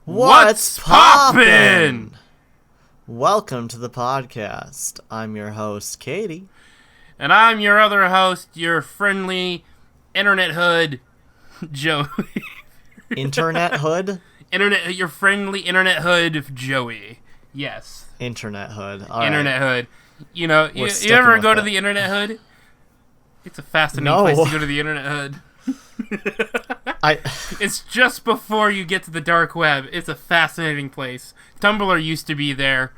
What's poppin'? Welcome to the podcast. I'm your host, Katie. And I'm your other host, your friendly internet hood, Joey. Internet hood? Your friendly internet hood, Joey. Yes. Internet hood. Internet hood. You know, you ever go to the internet hood? It's a fascinating place to go to the internet hood. It's just before you get to the dark web. It's a fascinating place. Tumblr used to be there.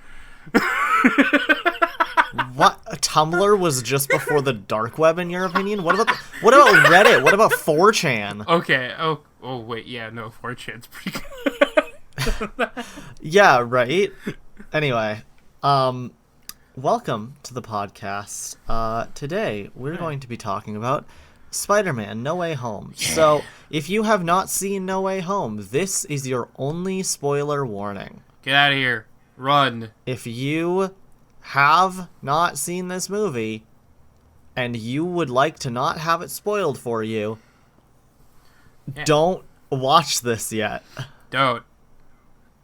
What? Tumblr was just before the dark web, in your opinion? What about Reddit? What about 4chan? Okay. Oh wait. Yeah. No. 4chan's pretty good. Yeah. Right. Anyway, welcome to the podcast. Today we're going to be talking about Spider-Man No Way Home. Yeah. So, if you have not seen No Way Home, this is your only spoiler warning. Get out of here. Run. If you have not seen this movie, and you would like to not have it spoiled for you, don't watch this yet. Don't.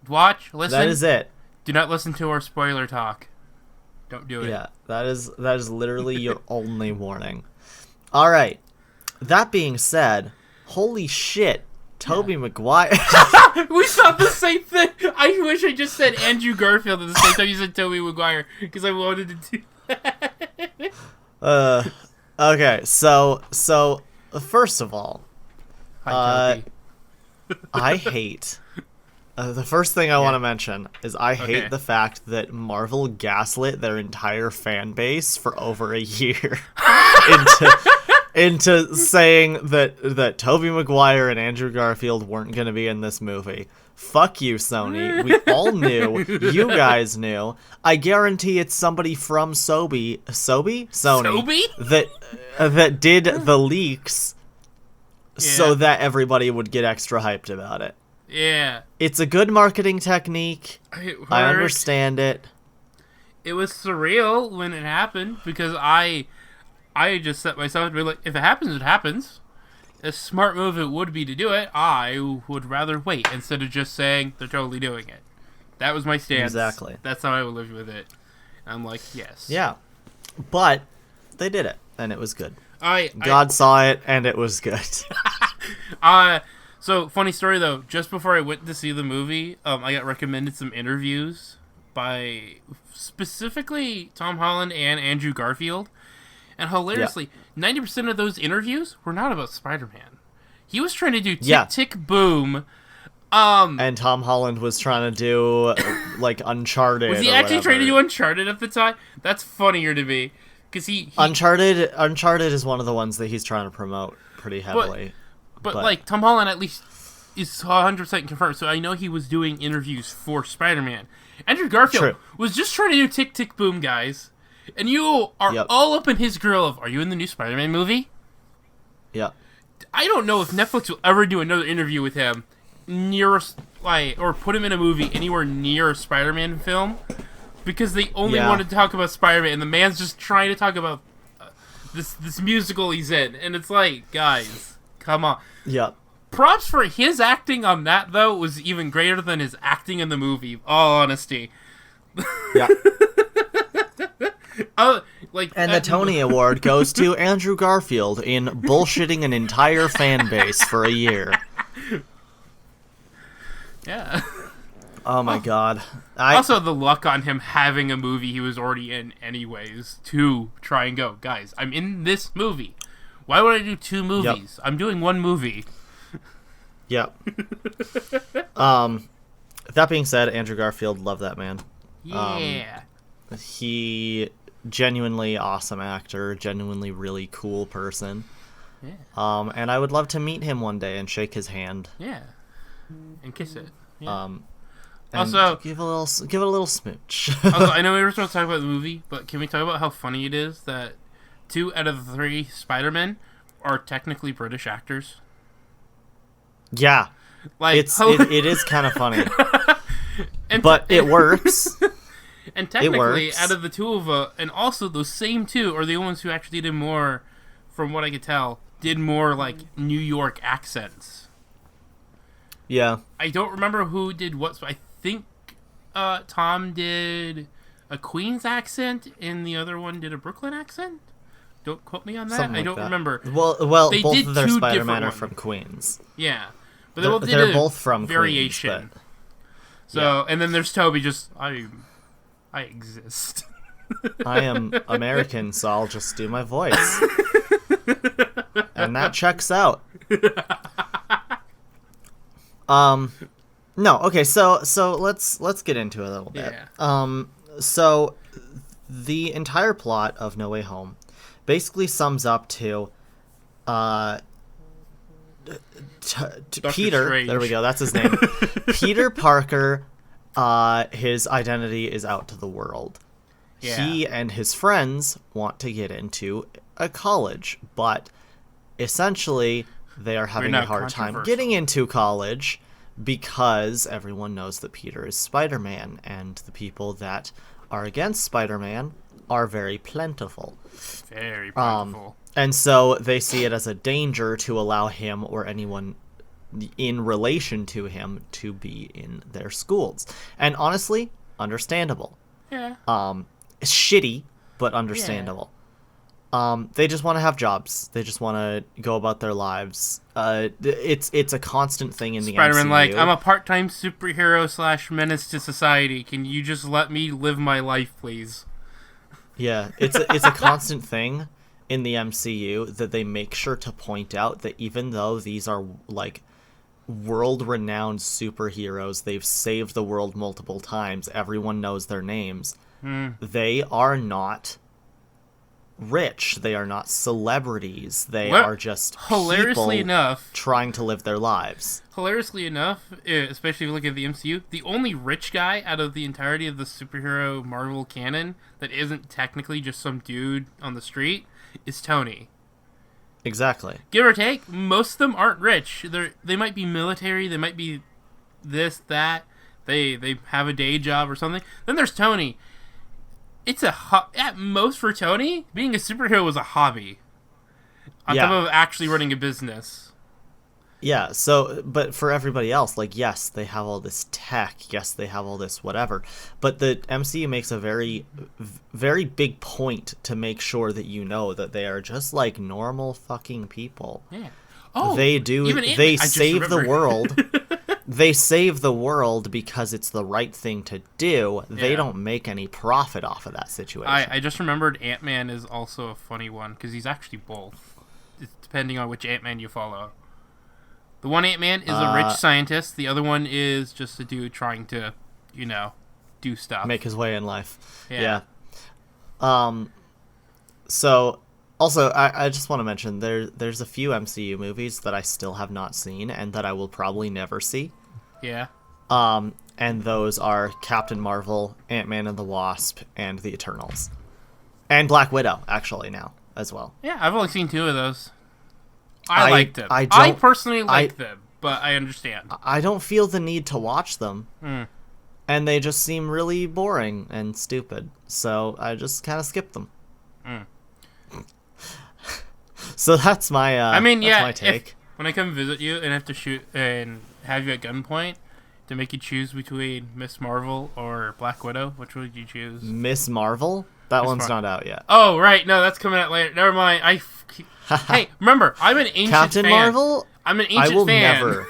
Watch, listen. That is it. Do not listen to our spoiler talk. Don't do it. Yeah, that is literally your only warning. All right. That being said, holy shit, Tobey Maguire. We thought the same thing. I wish I just said Andrew Garfield at the same time you said Tobey Maguire, because I wanted to do that. Okay, so first of all, Hi, I hate. The first thing I want to mention is I hate the fact that Marvel gaslit their entire fan base for over a year into saying that Tobey Maguire and Andrew Garfield weren't going to be in this movie. Fuck you, Sony. We all knew. You guys knew. I guarantee it's somebody from Sony that did the leaks so that everybody would get extra hyped about it. Yeah. It's a good marketing technique. I understand it. It was surreal when it happened because I just set myself to be like, if it happens, it happens. A smart move it would be to do it. I would rather wait instead of just saying they're totally doing it. That was my stance. Exactly. That's how I would live with it. I'm like, yes. Yeah. But they did it, and it was good. God saw it, and it was good. So, funny story, though. Just before I went to see the movie, I got recommended some interviews by specifically Tom Holland and Andrew Garfield. And hilariously, 90% of those interviews were not about Spider-Man. He was trying to do Tick Tick Boom. And Tom Holland was trying to do, like, Uncharted. Was he actually trying to do Uncharted at the time? That's funnier to me. Because he Uncharted is one of the ones that he's trying to promote pretty heavily. But like, Tom Holland at least is 100% confirmed, so I know he was doing interviews for Spider-Man. Andrew Garfield was just trying to do Tick Tick Boom, guys. And you are all up in his grill of, are you in the new Spider-Man movie? Yeah. I don't know if Netflix will ever do another interview with him or put him in a movie anywhere near a Spider-Man film, because they only want to talk about Spider-Man, and the man's just trying to talk about this musical he's in, and it's like, guys, come on. Yeah. Props for his acting on that, though, was even greater than his acting in the movie, all honesty. Yeah. And the Tony Award goes to Andrew Garfield in bullshitting an entire fan base for a year. Yeah. Oh my god. Also, the luck on him having a movie he was already in anyways to try and go, guys, I'm in this movie. Why would I do two movies? Yep. I'm doing one movie. Yep. That being said, Andrew Garfield, love that man. Yeah. He genuinely awesome actor, genuinely really cool person. Yeah. And I would love to meet him one day and shake his hand. Yeah. And kiss it. Yeah. And also, give it a little smooch. Also, I know we were supposed to talk about the movie, but can we talk about how funny it is that 2 out of the 3 Spider-Men are technically British actors? Yeah. Like, it is kind of funny. But it works. And technically, out of the 2 of them, and also those same 2 are the ones who actually did more, from what I could tell, did more, like, New York accents. Yeah. I don't remember who did what. I think Tom did a Queens accent, and the other one did a Brooklyn accent. Don't quote me on that. Something I like don't that. remember. Well, They both did of their two Spider-Man different are ones. from Queens. Yeah, but they both did They're a both from variation. Queens, but... So, Yeah. and then there's Toby. Just I exist. I am American, so I'll just do my voice. And that checks out. No, okay, so let's get into it a little bit. Yeah. So the entire plot of No Way Home basically sums up to Peter, Strange. there we go, that's his name. Peter Parker, his identity is out to the world. Yeah. He and his friends want to get into a college, but essentially they are having a not hard time controversial. getting into college because everyone knows that Peter is Spider-Man, and the people that are against Spider-Man are very plentiful. Very plentiful. And so they see it as a danger to allow him or anyone in relation to him to be in their schools. And honestly, understandable. Yeah. Shitty, but understandable. They just want to have jobs. They just want to go about their lives. It's a constant thing in the Spider-Man, MCU. like, I'm a part-time superhero / menace to society. Can you just let me live my life, please? Yeah, it's a constant thing in the MCU that they make sure to point out that even though these are like world-renowned superheroes, they've saved the world multiple times, everyone knows their names, they are not rich, they are not celebrities, they are just hilariously people enough, trying to live their lives. especially if you look at the MCU, the only rich guy out of the entirety of the superhero Marvel canon that isn't technically just some dude on the street is Tony. Exactly. Give or take, most of them aren't rich. They might be military, they might be this, that, they have a day job or something. Then there's Tony. It's at most for Tony, being a superhero was a hobby. On top of actually running a business. Yeah, so, but for everybody else, like, yes, they have all this tech, yes, they have all this whatever, but the MCU makes a very, very big point to make sure that you know that they are just like normal fucking people. Yeah. Oh, they I just save the remembered. world. They save the world because it's the right thing to do. They don't make any profit off of that situation. I just remembered Ant-Man is also a funny one, because he's actually both. It's depending on which Ant-Man you follow. The one Ant-Man is a rich scientist. The other one is just a dude trying to, do stuff. Make his way in life. Yeah. So, also, I just want to mention, there's a few MCU movies that I still have not seen and that I will probably never see. Yeah. And those are Captain Marvel, Ant-Man and the Wasp, and the Eternals. And Black Widow, actually, now, as well. Yeah, I've only seen 2 of those. I liked them. I I don't- personally like them, but I understand. I don't feel the need to watch them. Hmm. And they just seem really boring and stupid. So I just kind of skip them. So that's my that's my take. When I come visit you and have to shoot and have you at gunpoint to make you choose between Miss Marvel or Black Widow, which would you choose? Miss Marvel? That one's not out yet. Oh, right. No, that's coming out later. Never mind. Hey, remember, I'm an ancient Captain fan. Marvel? I'm an ancient fan.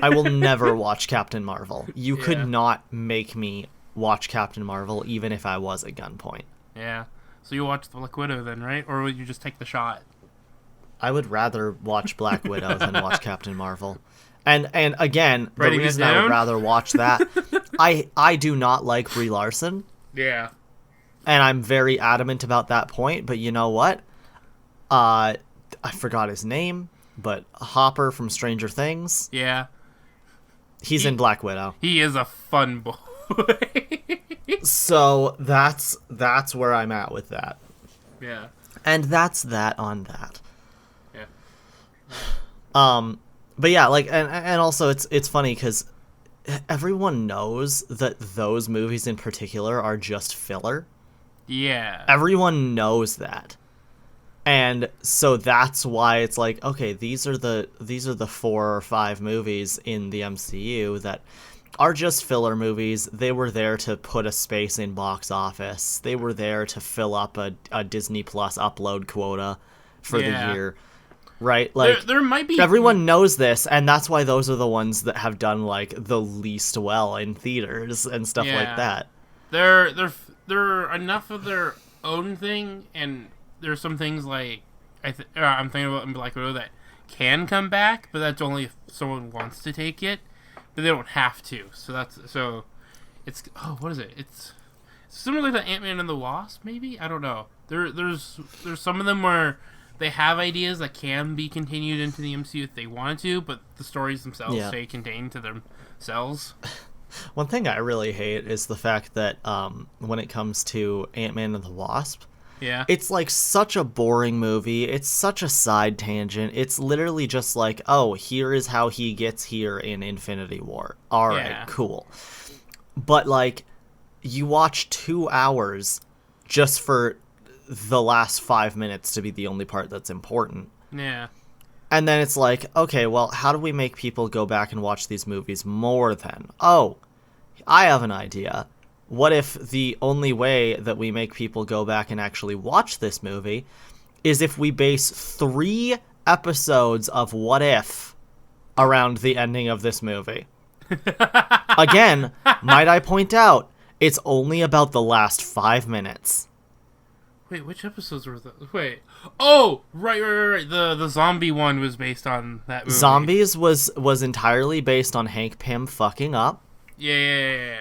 I will never watch Captain Marvel. You could not make me watch Captain Marvel even if I was at gunpoint. Yeah. So you watch the Black Widow then, right? Or would you just take the shot? I would rather watch Black Widow than watch Captain Marvel. And again, the Writing it reason I would down? rather watch that, I do not like Brie Larson. Yeah. And I'm very adamant about that point, but you know what? I forgot his name, but Hopper from Stranger Things. Yeah. He's in Black Widow. He is a fun boy. So that's where I'm at with that. Yeah. And that's that on that. Yeah. But yeah, like, and also it's funny because everyone knows that those movies in particular are just filler. Yeah. Everyone knows that. And so that's why it's like, okay, these are the 4 or 5 movies in the MCU that are just filler movies. They were there to put a space in box office. They were there to fill up a Disney Plus upload quota for the year. Right? Like there might be everyone knows this, and that's why those are the ones that have done like the least well in theaters and stuff like that. They're enough of their own thing, and there's some things like I'm thinking about in Black Widow that can come back, but that's only if someone wants to take it, but they don't have to. So it's what is it? It's similar to Ant-Man and the Wasp, maybe? I don't know. There's some of them where they have ideas that can be continued into the MCU if they wanted to, but the stories themselves stay contained to themselves. One thing I really hate is the fact that when it comes to Ant-Man and the Wasp, it's like such a boring movie. It's such a side tangent. It's literally just like, oh, here is how he gets here in Infinity War. All right, cool. But like, you watch 2 hours just for the last 5 minutes to be the only part that's important. Yeah. And then it's like, okay, well, how do we make people go back and watch these movies more then? Oh, I have an idea. What if the only way that we make people go back and actually watch this movie is if we base 3 episodes of What If around the ending of this movie? Again, might I point out, it's only about the last 5 minutes. Wait, which episodes were that? Wait. Oh, right. The zombie one was based on that movie. Zombies was entirely based on Hank Pym fucking up. Yeah.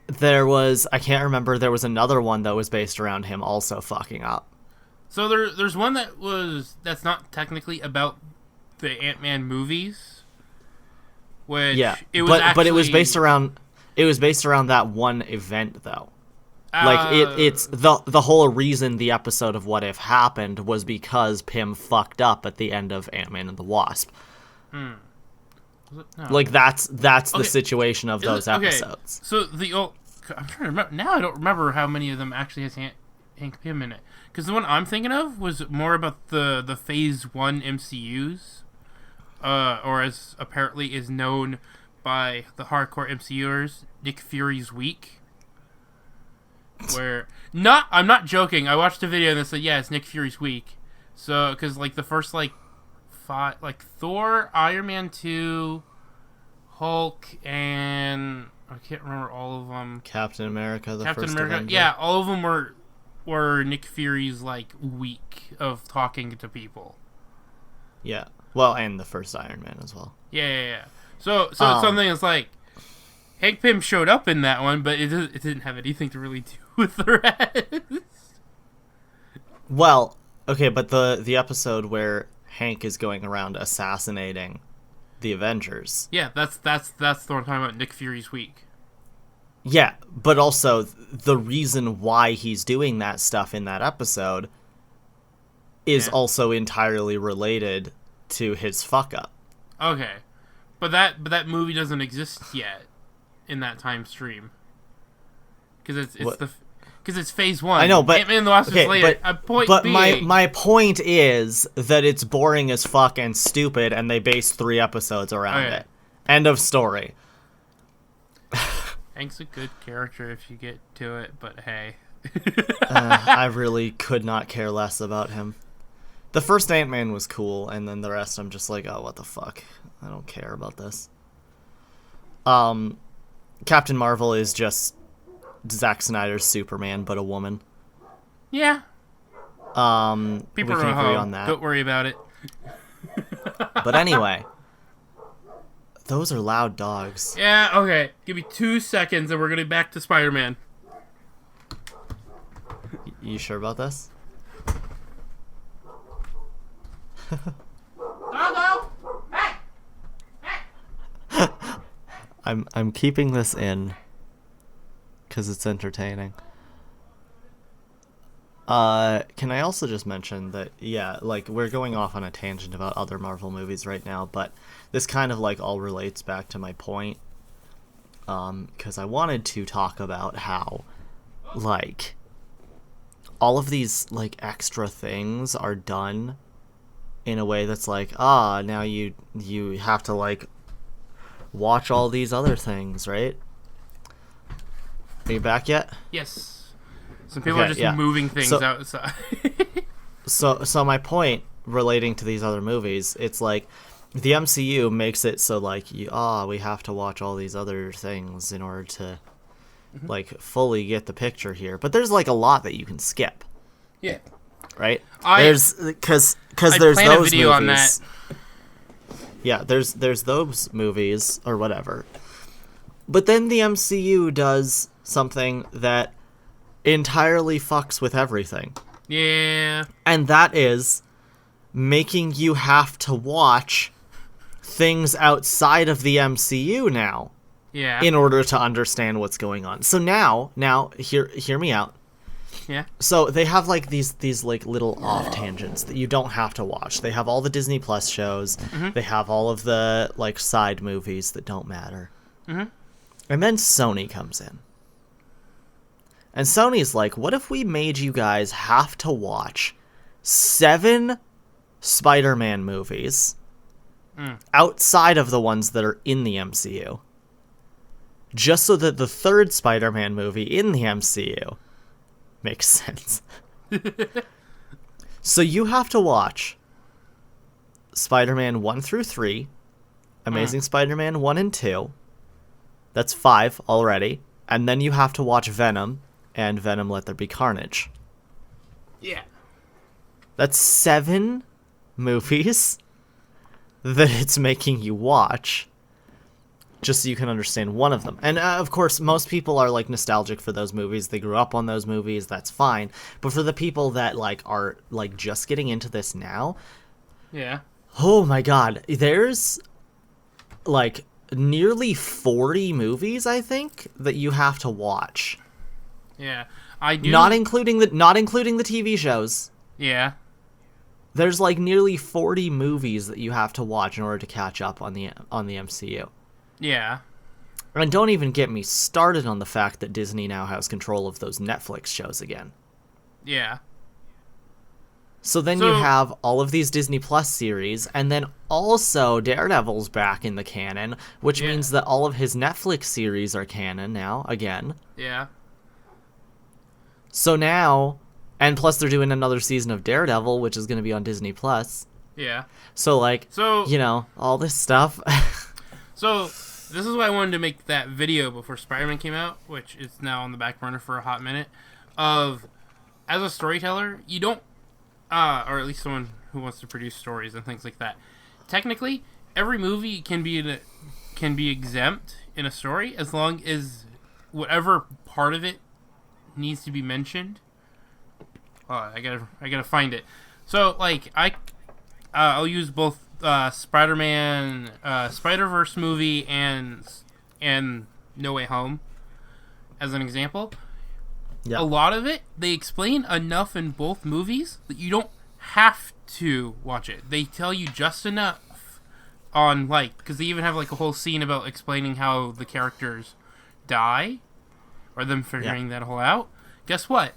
There was, I can't remember, there was another one that was based around him also fucking up. So there's one that's not technically about the Ant-Man movies. Which it was but it was based around that one event though. Like it's the whole reason the episode of What If happened was because Pym fucked up at the end of Ant-Man and the Wasp. No. Like that's the situation of those episodes. So I'm trying to remember now. I don't remember how many of them actually has Hank Pym in it. Because the one I'm thinking of was more about the Phase 1 MCUs, or as apparently is known by the hardcore MCUers, Nick Fury's week. Where I'm not joking. I watched a video that said, yeah, it's Nick Fury's week. So because like the first like 5, like Thor, Iron Man 2, Hulk, and I can't remember all of them. Captain America, first Avenger. Yeah, all of them were Nick Fury's like week of talking to people. Yeah, well, and the first Iron Man as well. Yeah. So it's something that's like Hank Pym showed up in that one, but it didn't have anything to really do with the rest. Well, okay, but the episode where Hank is going around assassinating the Avengers. Yeah, that's the one I'm talking about, Nick Fury's week. Yeah, but also the reason why he's doing that stuff in that episode is also entirely related to his fuck up. Okay. But that movie doesn't exist yet in that time stream. Because it's Phase 1. I know, but Ant-Man and the Wasp is later. But my point is that it's boring as fuck and stupid, and they base 3 episodes around it. End of story. Hank's a good character if you get to it, but hey. I really could not care less about him. The first Ant-Man was cool, and then the rest I'm just like, oh, what the fuck? I don't care about this. Captain Marvel is just Zack Snyder's Superman, but a woman. Yeah. People we can agree on that. Don't worry about it. But anyway, those are loud dogs. Yeah, okay. Give me 2 seconds and we're going to be back to Spider-Man. You sure about this? Doggo! Hey! I'm keeping this in because it's entertaining. Can I also just mention that, like, we're going off on a tangent about other Marvel movies right now, but this kind of, like, all relates back to my point, because I wanted to talk about how, like, all of these like extra things are done in a way that's like, now you have to like watch all these other things, right? Are you back yet? Yes. Some people are just moving things outside. So my point relating to these other movies, it's like the MCU makes it so like we have to watch all these other things in order to like fully get the picture here. But there's like a lot that you can skip. Yeah. Right? There's because there's those video movies. on that. Yeah, there's those movies or whatever. But then the MCU does something that entirely fucks with everything. Yeah. And that is making you have to watch things outside of the MCU now. Yeah. In order to understand what's going on. So now hear me out. Yeah. So they have like these like little off tangents that you don't have to watch. They have all the Disney Plus shows. Mm-hmm. They have all of the like side movies that don't matter. Mm-hmm. And then Sony comes in. And Sony's like, what if we made you guys have to watch 7 Spider-Man movies outside of the ones that are in the MCU? Just so that the 3rd Spider-Man movie in the MCU makes sense. So you have to watch Spider-Man 1 through 3, Amazing Spider-Man 1 and 2. That's 5 already. And then you have to watch Venom and Venom Let There Be Carnage. Yeah. That's 7 movies that it's making you watch just so you can understand one of them. And of course, most people are like nostalgic for those movies. They grew up on those movies. That's fine. But for the people that like are like just getting into this now, yeah. Oh my god, there's like nearly 40 movies, I think, that you have to watch. Yeah, I do. Not including the TV shows. Yeah. There's like nearly 40 movies that you have to watch in order to catch up on the MCU. Yeah. And don't even get me started on the fact that Disney now has control of those Netflix shows again. Yeah. So then you have all of these Disney Plus series, and then also Daredevil's back in the canon, which means that all of his Netflix series are canon now, again. Yeah. So now, and plus they're doing another season of Daredevil, which is going to be on Disney Plus. Yeah. So, like, you know, all this stuff. So, this is why I wanted to make that video before Spider-Man came out, which is now on the back burner for a hot minute, of, as a storyteller, you don't, or at least someone who wants to produce stories and things like that. Technically, every movie can be exempt in a story as long as whatever part of it needs to be mentioned. I gotta find it. So, like, I'll use both Spider-Man, Spider-Verse movie and No Way Home as an example. Yeah. A lot of it, they explain enough in both movies that you don't have to watch it. They tell you just enough on, like, because they even have, like, a whole scene about explaining how the characters die, or them figuring that whole out. Guess what?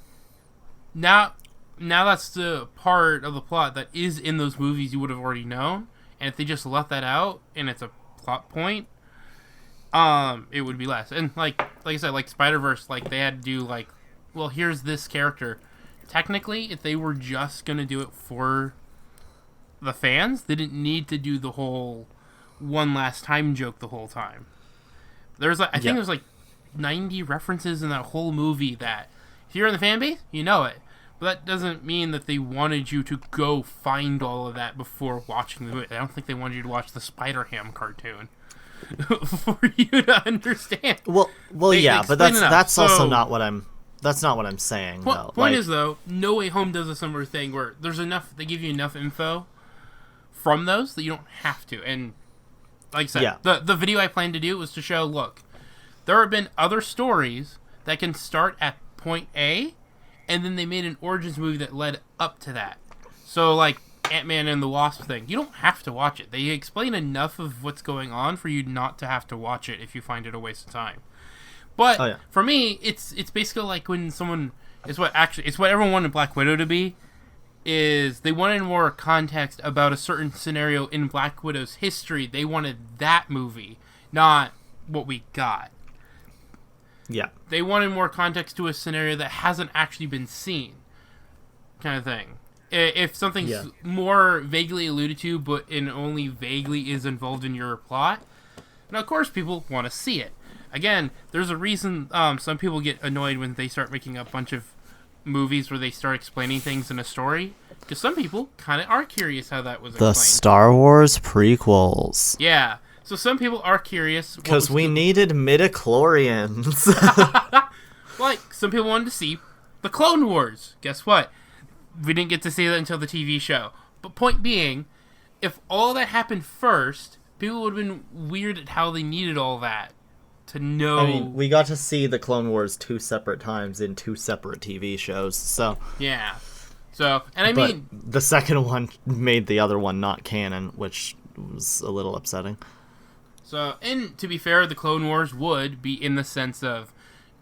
Now that's the part of the plot that is in those movies you would have already known, and if they just left that out and it's a plot point, it would be less. And like I said, like Spider-Verse, like they had to do like, well, here's this character. Technically, if they were just gonna do it for the fans, they didn't need to do the whole one last time joke the whole time. There's like, I think there's like 90 references in that whole movie that if you're in the fan base, you know it. But that doesn't mean that they wanted you to go find all of that before watching the movie. I don't think they wanted you to watch the Spider-Ham cartoon for you to understand. Well, yeah, but that's also not what I'm. That's not what I'm saying. Point is though, No Way Home does a similar thing where there's enough. They give you enough info from those that you don't have to. And like I said, the video I planned to do was to show. Look, there have been other stories that can start at point A, and then they made an Origins movie that led up to that. So, like, Ant-Man and the Wasp thing, you don't have to watch it. They explain enough of what's going on for you not to have to watch it if you find it a waste of time. But, for me, it's basically like when someone It's what everyone wanted Black Widow to be. Is they wanted more context about a certain scenario in Black Widow's history. They wanted that movie, not what we got. Yeah. They wanted more context to a scenario that hasn't actually been seen, kind of thing. If something's more vaguely alluded to, but only vaguely is involved in your plot, and of course people want to see it. Again, there's a reason some people get annoyed when they start making a bunch of movies where they start explaining things in a story, because some people kind of are curious how that was explained. The Star Wars prequels. Yeah, so some people are curious because we needed midichlorians. Like, some people wanted to see the Clone Wars. Guess what? We didn't get to see that until the TV show. But point being, if all that happened first, people would have been weird at how they needed all that to know. I mean, we got to see the Clone Wars 2 separate times in 2 separate TV shows, so... Yeah. So, and I mean... the second one made the other one not canon, which was a little upsetting. So, and to be fair, the Clone Wars would be in the sense of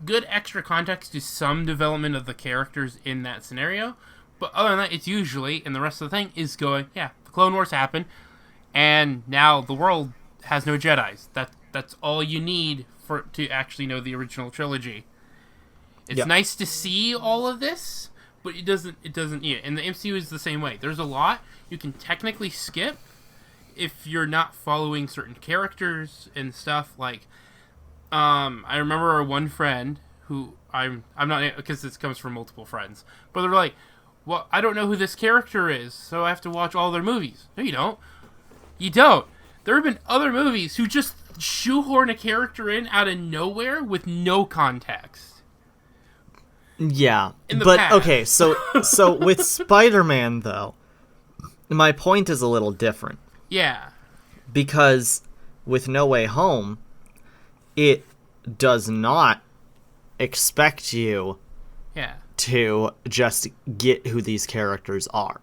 good extra context to some development of the characters in that scenario, but other than that, it's usually, and the rest of the thing is going, yeah, the Clone Wars happened, and now the world has no Jedis. That's all you need to actually know the original trilogy. It's nice to see all of this, but it doesn't, yeah, and the MCU is the same way. There's a lot you can technically skip if you're not following certain characters and stuff. Like, I remember our one friend who I'm not, because this comes from multiple friends, but they're like, well, I don't know who this character is, so I have to watch all their movies. No, you don't. You don't. There have been other movies who just shoehorn a character in out of nowhere with no context. Yeah, but past. Okay, so with Spider-Man though, my point is a little different. Yeah. Because with No Way Home, it does not expect you to just get who these characters are.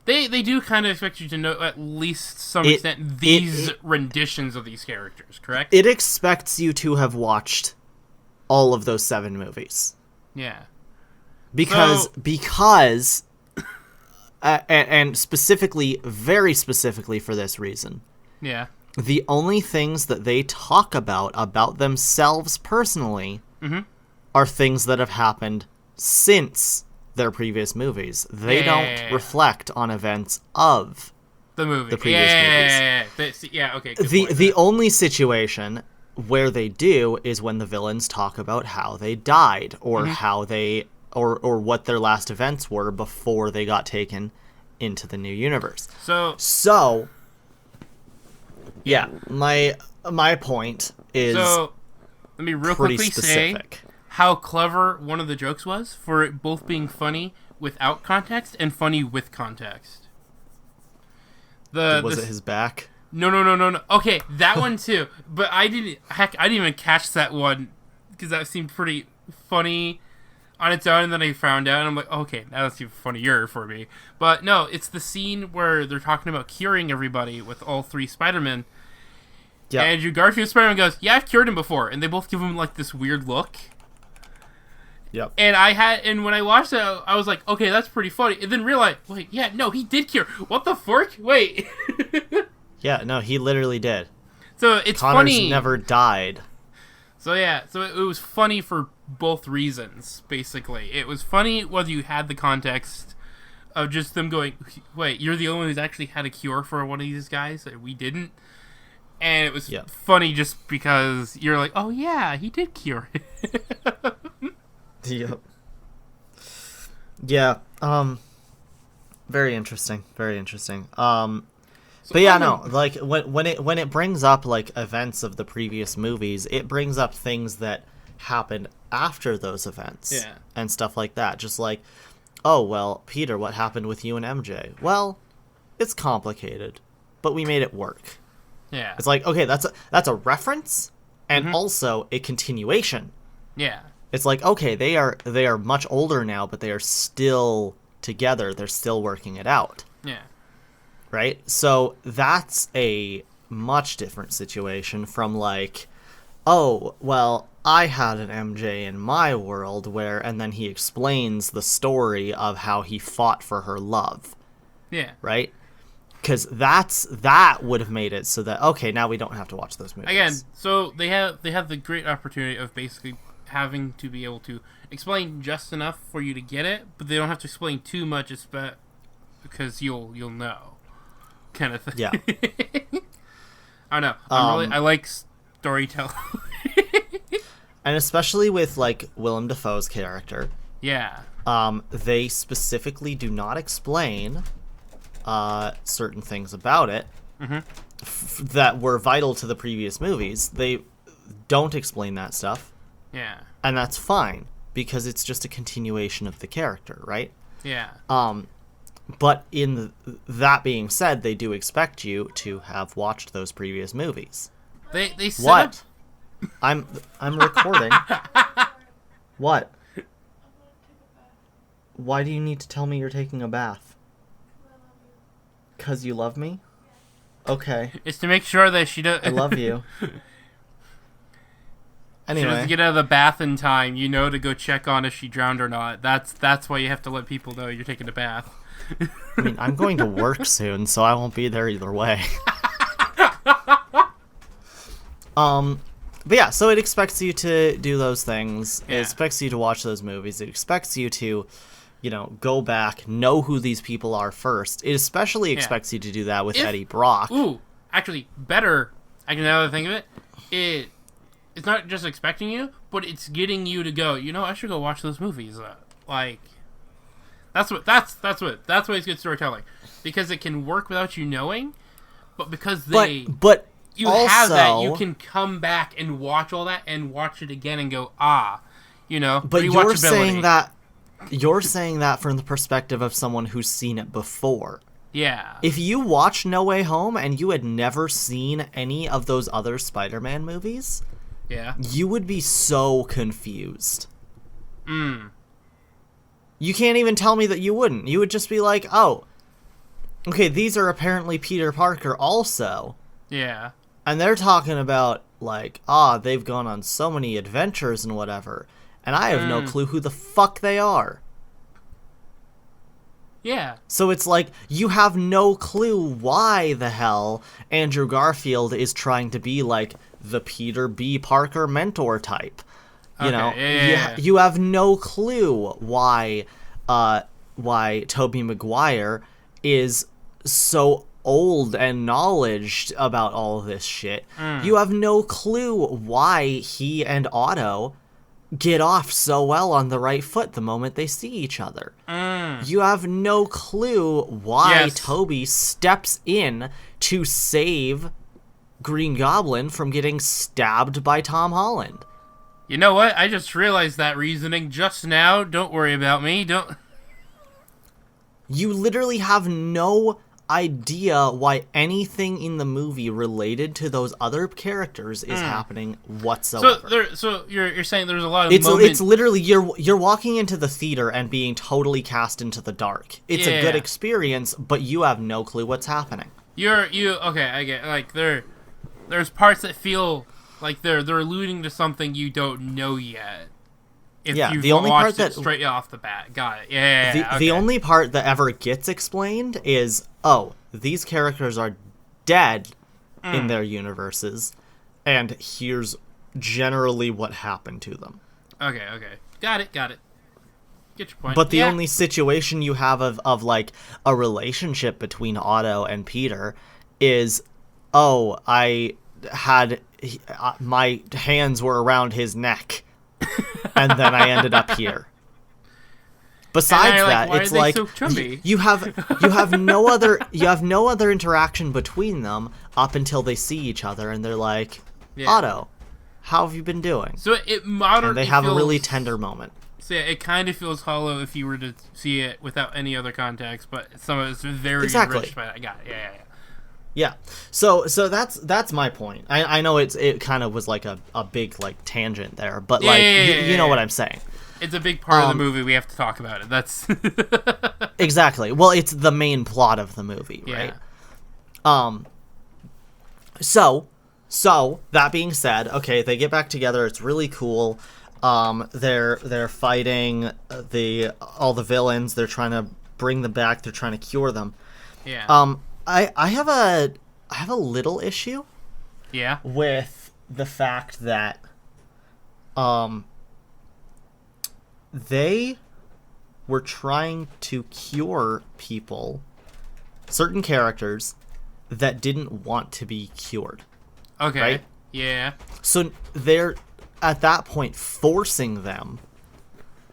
They do kind of expect you to know, at least some extent, these renditions of these characters, correct? It expects you to have watched all of those 7 movies. Yeah. Because and specifically, very specifically for this reason. Yeah. The only things that they talk about themselves personally are things that have happened since their previous movies. They don't reflect on events of the movie. The previous movies. Okay. The only situation where they do is when the villains talk about how they died or how they or what their last events were before they got taken into the new universe. So yeah, my point is let me real quickly say how clever one of the jokes was for it both being funny without context and funny with context. Was it his back? No. Okay, that one too. But I didn't even catch that one because that seemed pretty funny on its own, and then I found out, and I'm like, okay, that's even funnier for me. But no, it's the scene where they're talking about curing everybody with all 3 Spider-Men. Yeah. Andrew Garfield Spider-Man goes, yeah, I've cured him before, and they both give him like this weird look. Yep. And when I watched it, I was like, okay, that's pretty funny. And then realized, wait, yeah, no, he did cure. What the fork? Wait. Yeah, no, he literally did. So it's Connor's funny. Never died. So yeah, so it was funny for both reasons, basically. It was funny whether you had the context of just them going, wait, you're the only one who's actually had a cure for one of these guys, and we didn't. And it was funny just because you're like, oh yeah, he did cure it. Yep. Yeah. Very interesting. Very interesting. But yeah, no. Like when it brings up like events of the previous movies, it brings up things that happened after those events. Yeah. And stuff like that. Just like, oh well, Peter, what happened with you and MJ? Well, it's complicated, but we made it work. Yeah. It's like, okay, that's a reference and also a continuation. Yeah. It's like, okay, they are much older now, but they are still together. They're still working it out. Yeah. Right? So that's a much different situation from like oh, well, I had an MJ in my world where, and then he explains the story of how he fought for her love, Yeah. right? Because that would have made it so that, okay, now we don't have to watch those movies. Again, so they have the great opportunity of basically having to be able to explain just enough for you to get it, but they don't have to explain too much, because you'll know, kind of thing. Yeah. I don't know. I like storytelling. And especially with, like, Willem Dafoe's character. Yeah. They specifically do not explain certain things about it that were vital to the previous movies. They don't explain that stuff. Yeah. And that's fine, because it's just a continuation of the character, right? Yeah. But that being said, they do expect you to have watched those previous movies. They set What? up... I'm recording. What? Why do you need to tell me you're taking a bath? 'Cause you love me? Okay. It's to make sure that she does... I love you. She doesn't Anyway. get out of the bath in time, to go check on if she drowned or not. That's why you have to let people know you're taking a bath. I mean, I'm going to work soon, so I won't be there either way. But yeah, so it expects you to do those things. Yeah. It expects you to watch those movies. It expects you to, go back, know who these people are first. It especially expects you to do that with Eddie Brock. Ooh, actually, better. I can now think of it. It's not just expecting you, but it's getting you to go. I should go watch those movies. That's why it's good storytelling, because it can work without you knowing, but because But you also, have that, you can come back and watch all that and watch it again and go, But you're saying that from the perspective of someone who's seen it before. Yeah. If you watched No Way Home and you had never seen any of those other Spider-Man movies, yeah, you would be so confused. Mm. You can't even tell me that you wouldn't. You would just be like, oh, okay, these are apparently Peter Parker also. Yeah. And they're talking about, like, they've gone on so many adventures and whatever. And I have no clue who the fuck they are. Yeah. So it's like, you have no clue why the hell Andrew Garfield is trying to be, like, the Peter B. Parker mentor type. You have no clue why Tobey Maguire is so old and knowledgeable about all of this shit. You have no clue why he and Otto get off so well on the right foot the moment they see each other. You have no clue why Toby steps in to save Green Goblin from getting stabbed by Tom Holland. You know what? I just realized that reasoning just now. Don't worry about me. Don't. You literally have no idea why anything in the movie related to those other characters is happening whatsoever. So you're saying there's a lot of it's literally you're walking into the theater and being totally cast into the dark. It's a good experience, but you have no clue what's happening. Okay, I get, like, there's parts that feel like they're alluding to something you don't know yet. If you've the only watched part it straight off the bat. Got it. Yeah. The only part that ever gets explained is, these characters are dead in their universes, and here's generally what happened to them. Okay. Got it. Get your point. But the only situation you have of like a relationship between Otto and Peter is, I had my hands were around his neck, and then I ended up here. Besides that, it's like so you have no other interaction between them up until they see each other, and they're like, Otto, how have you been doing? So and they have a really tender moment. So it kind of feels hollow if you were to see it without any other context, but some of it's very rich. But I got it. Yeah. So that's my point. I know it kind of was like a big like tangent there, but you know what I'm saying. It's a big part of the movie. We have to talk about it. That's exactly. Well, it's the main plot of the movie, right? So So, that being said, okay, they get back together. It's really cool. They're fighting all the villains. They're trying to bring them back. They're trying to cure them. Yeah. I have a little issue. Yeah. With the fact that they were trying to cure people, certain characters that didn't want to be cured. Okay. Right? Yeah. So they're at that point forcing them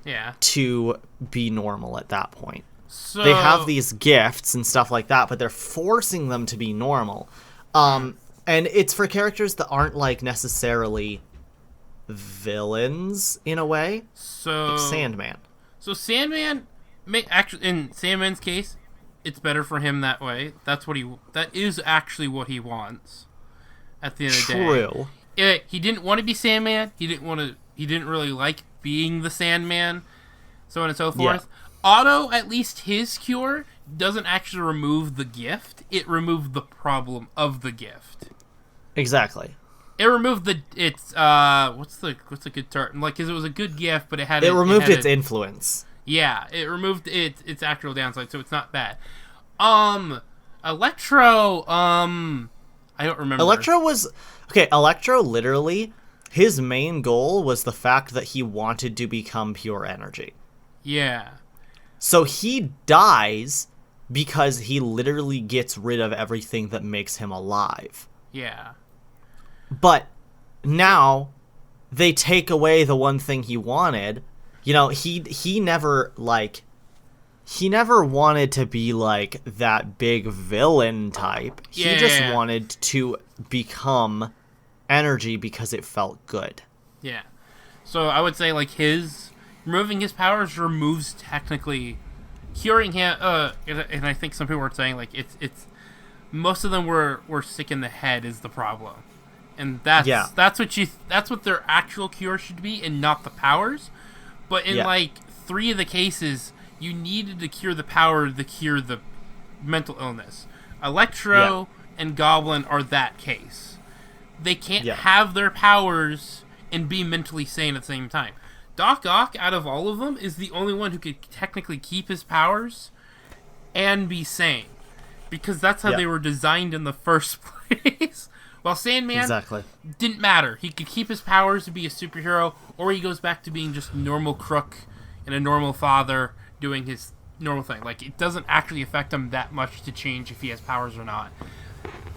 to be normal at that point. So they have these gifts and stuff like that, but they're forcing them to be normal. And it's for characters that aren't like necessarily villains in a way. So like Sandman. So Sandman, actually, in Sandman's case, it's better for him that way. That is actually what he wants. At the end of the day, True. He didn't want to be Sandman. He didn't really like being the Sandman, so on and so forth. Yeah. Otto, at least his cure doesn't actually remove the gift. It removed the problem of the gift. Exactly. It removed what's the good term? Like, 'cause it was a good gift, but it removed its influence. Yeah, it removed its actual downside, so it's not bad. Electro, I don't remember. Electro literally, his main goal was the fact that he wanted to become pure energy. Yeah. So he dies because he literally gets rid of everything that makes him alive. Yeah. But now they take away the one thing he wanted. You know, he never wanted to be like that big villain type. He just wanted to become energy because it felt good. Yeah. So I would say like removing his powers removes technically curing him. And I think some people were saying like it's most of them were sick in the head is the problem. And that's what their actual cure should be, and not the powers. But in like 3 of the cases, you needed to cure the power to cure the mental illness. Electro and Goblin are that case. They can't have their powers and be mentally sane at the same time. Doc Ock, out of all of them, is the only one who could technically keep his powers and be sane. Because that's how they were designed in the first place. While Sandman didn't matter. He could keep his powers to be a superhero, or he goes back to being just a normal crook and a normal father doing his normal thing. Like, it doesn't actually affect him that much to change if he has powers or not.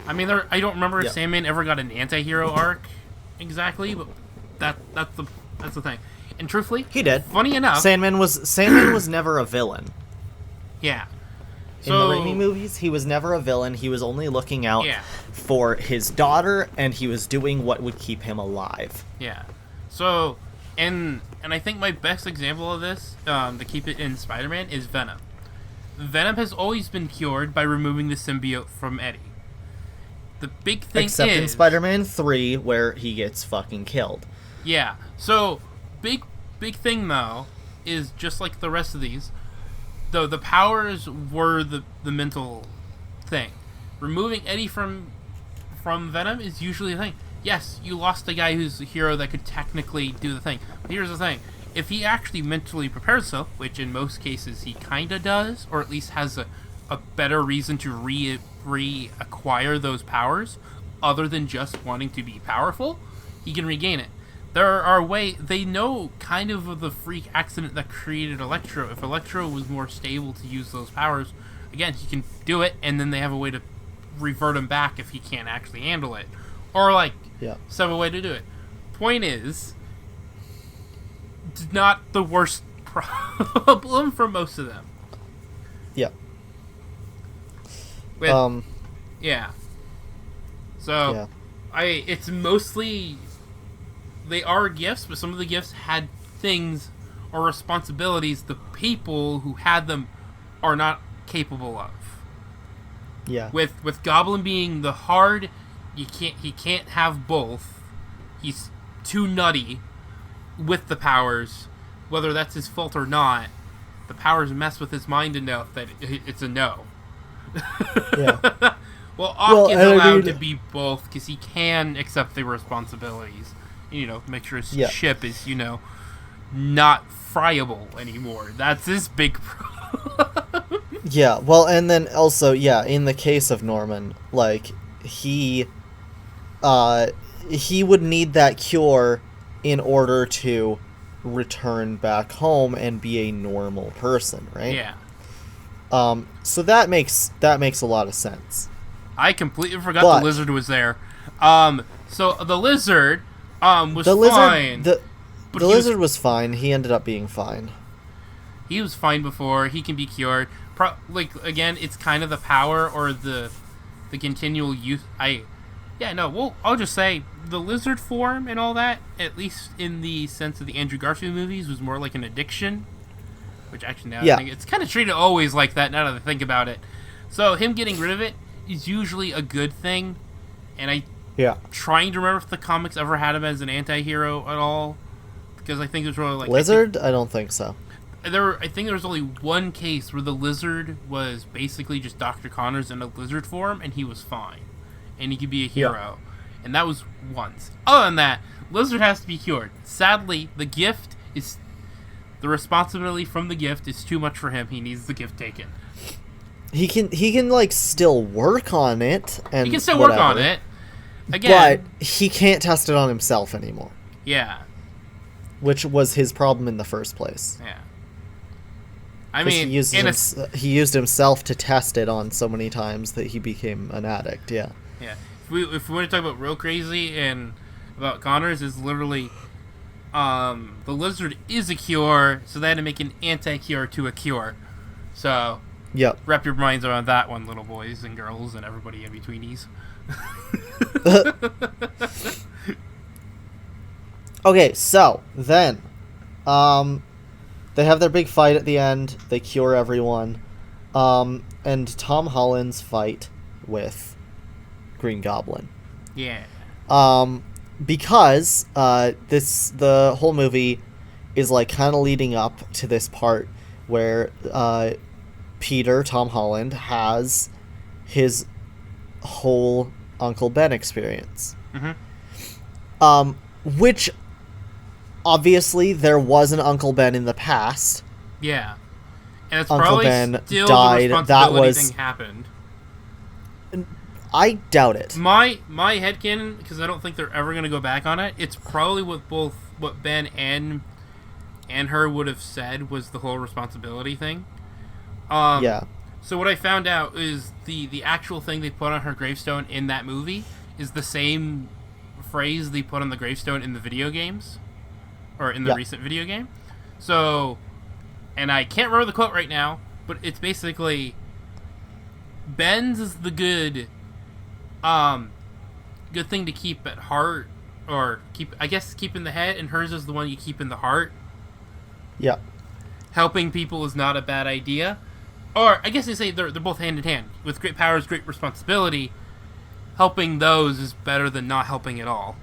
I mean, I don't remember if Sandman ever got an anti-hero arc exactly, but that's the thing. And truthfully, he did. Funny enough, Sandman was never a villain. Yeah. In the Raimi movies, he was never a villain. He was only looking out for his daughter, and he was doing what would keep him alive. Yeah. So, and I think my best example of this, to keep it in Spider-Man, is Venom. Venom has always been cured by removing the symbiote from Eddie. The big thing Except in Spider-Man 3, where he gets fucking killed. Yeah. So, big thing, though, is just like the rest of these, though the powers were the mental thing. Removing Eddie from Venom is usually the thing. Yes, you lost a guy who's a hero that could technically do the thing. But here's the thing. If he actually mentally prepares himself, which in most cases he kinda does, or at least has a better reason to reacquire those powers, other than just wanting to be powerful, he can regain it. There are they know kind of the freak accident that created Electro. If Electro was more stable to use those powers, again, he can do it, and then they have a way to revert him back if he can't actually handle it. Or, some a way to do it. Point is, it's not the worst problem for most of them. Yeah. Yeah. So, it's mostly... They are gifts, but some of the gifts had things or responsibilities the people who had them are not capable of. Yeah. With Goblin being the hard, he can't have both. He's too nutty with the powers, whether that's his fault or not. The powers mess with his mind enough that it's a no. Yeah. Well, Ock is and I allowed mean- to be both because he can accept the responsibilities. You know, make sure his Yeah. ship is, you know, not friable anymore. That's his big problem. Yeah, well, and then also, yeah, in the case of Norman, like, he would need that cure in order to return back home and be a normal person, right? Yeah. So that makes a lot of sense. I completely forgot But- the lizard was there. So the lizard, was The lizard, fine. the but the he was- lizard was fine. He ended up being fine. He was fine before. He can be cured. Again, it's kind of the power or the continual use. I'll just say the lizard form and all that, at least in the sense of the Andrew Garfield movies, was more like an addiction. Which actually now Yeah. I think it's kind of treated always like that. Now that I think about it, so him getting rid of it is usually a good thing. And I'm Yeah. trying to remember if the comics ever had him as an anti-hero at all, because I think it was really like Lizard? I don't think so. I think there was only one case where the lizard was basically just Dr. Connors in a lizard form, and he was fine, and he could be a hero, and that was once. Other than that, lizard has to be cured. Sadly, the responsibility from the gift is too much for him. He needs the gift taken. He can like still work on it, and He can still whatever, work on it. Again, but he can't test it on himself anymore, yeah, which was his problem in the first place. yeah. I 'Cause mean, he used himself to test it on so many times that he became an addict. Yeah. yeah. If we want to talk about real crazy and about Connors, is literally, the lizard is a cure, so they had to make an anti-cure to a cure. So Yep. wrap your minds around that one, little boys and girls and everybody in betweenies. Okay, so then, they have their big fight at the end. They cure everyone, and Tom Holland's fight with Green Goblin. Yeah. Because the whole movie is like kind of leading up to this part where Tom Holland, has his whole Uncle Ben experience. Mm-hmm. Which obviously there was an Uncle Ben in the past. Yeah. And it's Uncle probably Ben still died. the That responsibility was- thing happened. I doubt it. My headcanon, because I don't think they're ever going to go back on it, it's probably what Ben and her would have said was the whole responsibility thing. Yeah. So what I found out is the actual thing they put on her gravestone in that movie is the same phrase they put on the gravestone in the video games, or in the recent video game. So, and I can't remember the quote right now, but it's basically, Ben's is the good thing to keep at heart, or keep in the head, and hers is the one you keep in the heart. Yeah. Helping people is not a bad idea. Or, I guess they say they're both hand in hand. With great powers, great responsibility. Helping those is better than not helping at all.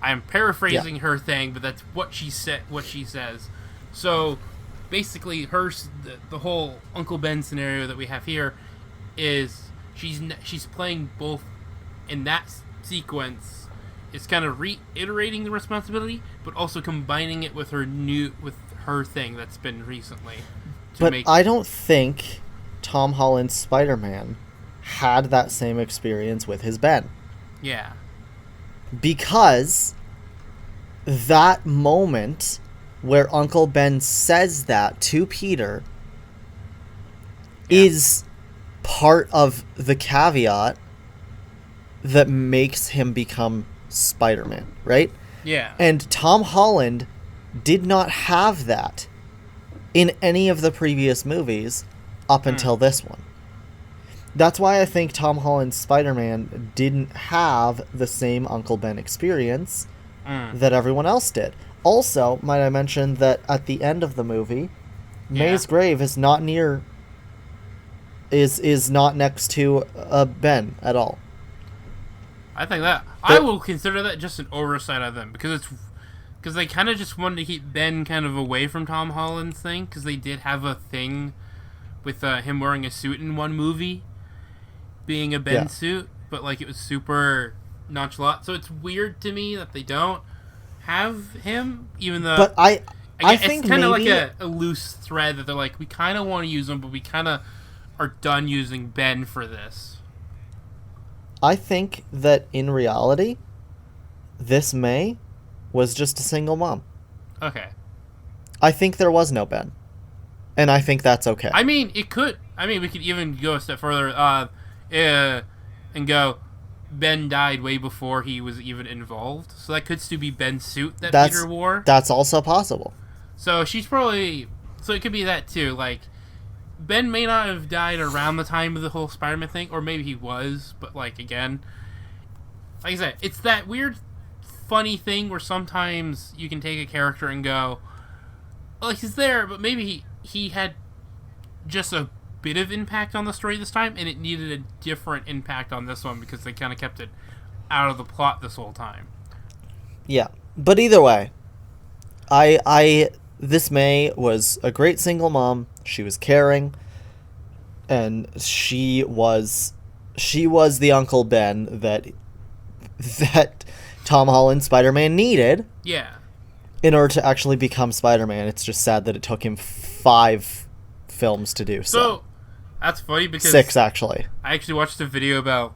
I'm paraphrasing her thing, but that's what she says. So, basically, the whole Uncle Ben scenario that we have here is she's playing both in that sequence. It's kind of reiterating the responsibility, but also combining it with her thing that's been recently. But I don't think Tom Holland's Spider-Man had that same experience with his Ben. Yeah. Because that moment where Uncle Ben says that to Peter is part of the caveat that makes him become Spider-Man, right? Yeah. And Tom Holland did not have that in any of the previous movies up until this one. That's why I think Tom Holland's Spider-Man didn't have the same Uncle Ben experience that everyone else did. Also, might I mention that at the end of the movie, May's grave is not next to Ben at all. I think I will consider that just an oversight of them, because they kind of just wanted to keep Ben kind of away from Tom Holland's thing, because they did have a thing with him wearing a suit in one movie, being a Ben suit, but like it was super nonchalant. So it's weird to me that they don't have him, even though. But I think it's kind of maybe... like a loose thread that they're like, we kind of want to use him, but we kind of are done using Ben for this. I think that in reality, this May was just a single mom. Okay. I think there was no Ben. And I think that's okay. I mean, it could. I mean, we could even go a step further and go, Ben died way before he was even involved. So that could still be Ben's suit that Peter wore. That's also possible. So she's probably... So it could be that, too. Like, Ben may not have died around the time of the whole Spider-Man thing, or maybe he was, but, like, again... Like I said, it's that weird, funny thing where sometimes you can take a character and go, well, he's there, but maybe he had just a bit of impact on the story this time, and it needed a different impact on this one because they kind of kept it out of the plot this whole time. Yeah, but either way, this May was a great single mom. She was caring, and she was the Uncle Ben that Tom Holland Spider-Man needed. Yeah. In order to actually become Spider-Man. It's just sad that it took him 5 films to do so. That's funny because 6 actually. I actually watched a video about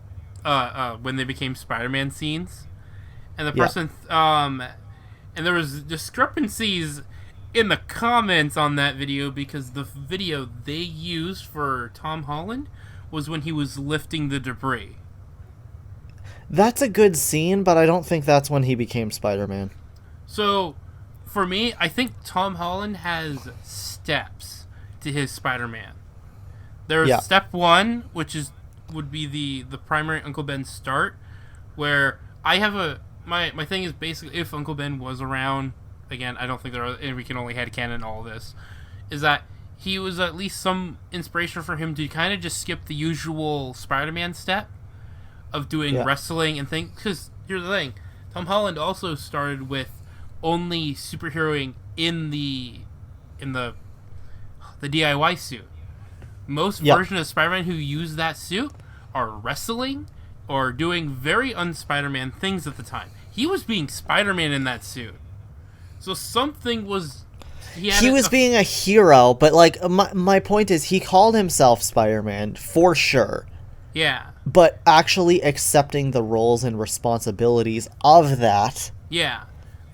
when they became Spider-Man scenes, and the person and there was discrepancies in the comments on that video because the video they used for Tom Holland was when he was lifting the debris. That's a good scene, but I don't think that's when he became Spider-Man. So, for me, I think Tom Holland has steps to his Spider-Man. There's step 1, which would be the primary Uncle Ben start, where I have my thing is basically if Uncle Ben was around, again, I don't think we can only headcanon all this, is that he was at least some inspiration for him to kind of just skip the usual Spider-Man step of doing wrestling and things. Because here's the thing, Tom Holland also started with only superheroing in the DIY suit. Most versions of Spider-Man who use that suit are wrestling or doing very un-Spider-Man things at the time. He was being Spider-Man in that suit. So something was... He was being a hero, but like my point is he called himself Spider-Man for sure. Yeah. But actually accepting the roles and responsibilities of that. Yeah.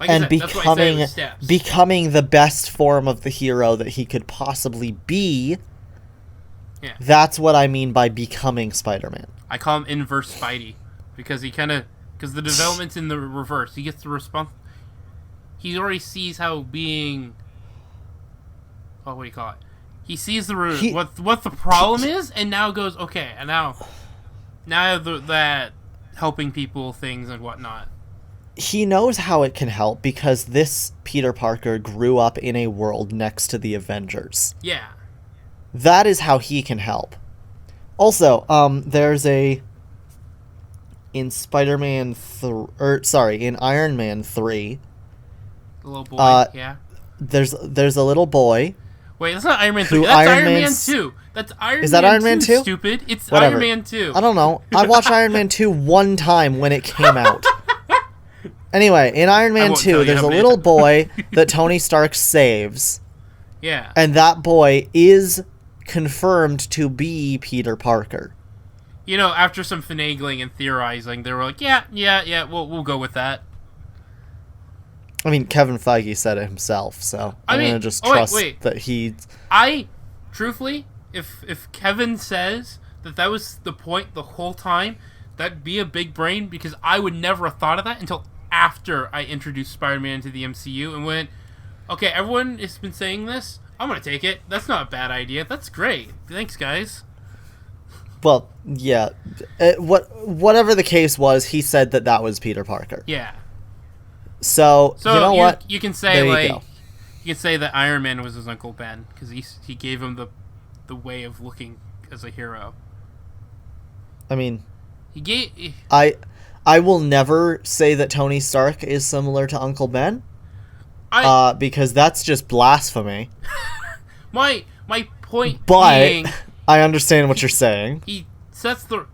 Like and said, becoming the best form of the hero that he could possibly be. Yeah. That's what I mean by becoming Spider-Man. I call him inverse Spidey because because the development's in the reverse. He gets the response. He already sees how being. Oh, what do you call it? He sees what the problem is, and now goes okay, and now that helping people things and whatnot. He knows how it can help because this Peter Parker grew up in a world next to the Avengers. Yeah. That is how he can help. Also, there's in Iron Man 3. The little boy, yeah. There's a little boy. Wait, that's not Iron Man 3. That's Iron Man 2. That's Iron Man 2. Is that Iron Man 2? Stupid. It's Whatever. Iron Man 2. I don't know. I watched Iron Man 2 one time when it came out. Anyway, in Iron Man 2, there's a little boy that Tony Stark saves. Yeah. And that boy is confirmed to be Peter Parker. You know, after some finagling and theorizing, they were like, yeah, we'll go with that. I mean, Kevin Feige said it himself, so I'm going to just trust that he... Truthfully, if Kevin says that was the point the whole time, that'd be a big brain, because I would never have thought of that until after I introduced Spider-Man to the MCU and went, okay, everyone has been saying this, I'm going to take it. That's not a bad idea. That's great. Thanks, guys. Well, yeah. Whatever the case was, he said that was Peter Parker. Yeah. So you know what? You can say you can say that Iron Man was his Uncle Ben because he gave him the way of looking as a hero. I mean, I will never say that Tony Stark is similar to Uncle Ben. Because that's just blasphemy. my point but being, I understand what you're saying. He sets the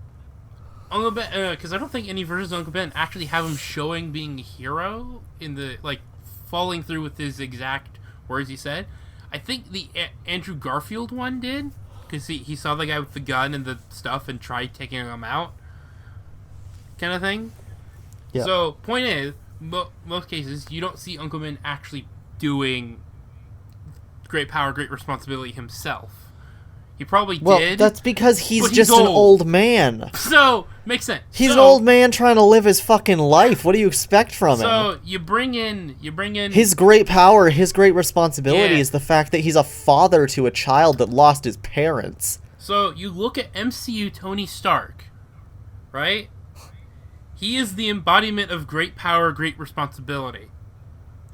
Uncle Ben, because I don't think any versions of Uncle Ben actually have him showing being a hero in the, like, following through with his exact words he said. I think the Andrew Garfield one did, because he saw the guy with the gun and the stuff and tried taking him out, kind of thing. Yeah. So, point is, most cases, you don't see Uncle Ben actually doing great power, great responsibility himself. He probably did. Well, that's because he's just an old man. So, makes sense. He's an old man trying to live his fucking life. What do you expect from him? So, you bring in... His great power, his great responsibility is the fact that he's a father to a child that lost his parents. So, you look at MCU Tony Stark, right? He is the embodiment of great power, great responsibility.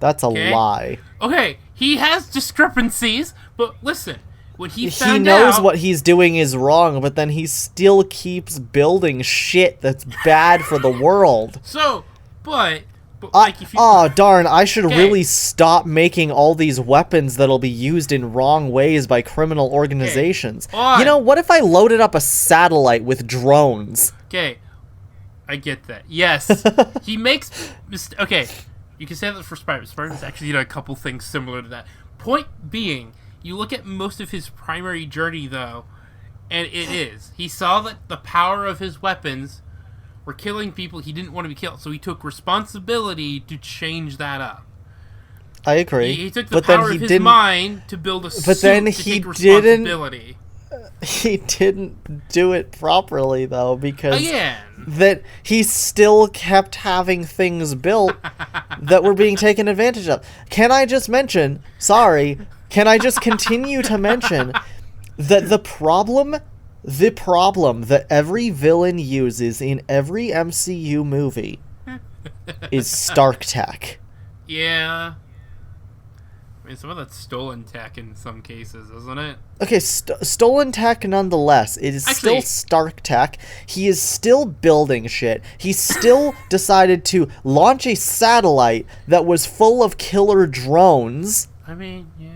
That's a lie. Okay, he has discrepancies, but listen... When he knows what he's doing is wrong, but then he still keeps building shit that's bad for the world. So, but like if you... Oh, darn, I should really stop making all these weapons that'll be used in wrong ways by criminal organizations. You know, what if I loaded up a satellite with drones? Okay, I get that. Yes, he makes... Okay, you can say that for Spider-Man. Spider-Man's actually done a couple things similar to that. Point being... You look at most of his primary journey, though, and it is. He saw that the power of his weapons were killing people he didn't want to be killed, so he took responsibility to change that up. I agree. He took the power of his mind to build a suit to take responsibility. He didn't do it properly, though, because Again. that he still kept having things built that were being taken advantage of. Can I just mention, can I just continue to mention that the problem that every villain uses in every MCU movie is Stark tech? Yeah. I mean, some of that's stolen tech in some cases, isn't it? Okay, stolen tech nonetheless. It is still Stark tech. He is still building shit. He still decided to launch a satellite that was full of killer drones. I mean, yeah.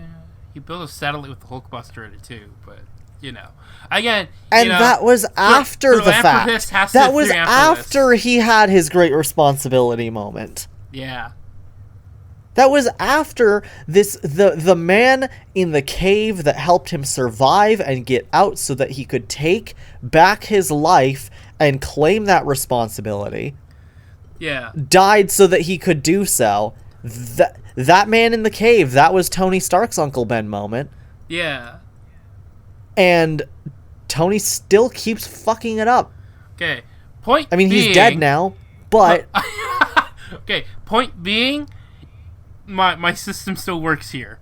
He built a satellite with the Hulkbuster in it, too, but, you know. Again, that was after the fact. That was after he had his great responsibility moment. Yeah. That was after the man in the cave that helped him survive and get out so that he could take back his life and claim that responsibility. Yeah. Died so that he could do so. That man in the cave, that was Tony Stark's Uncle Ben moment. Yeah. And Tony still keeps fucking it up. Okay. He's dead now, but... Okay, point being... My system still works here.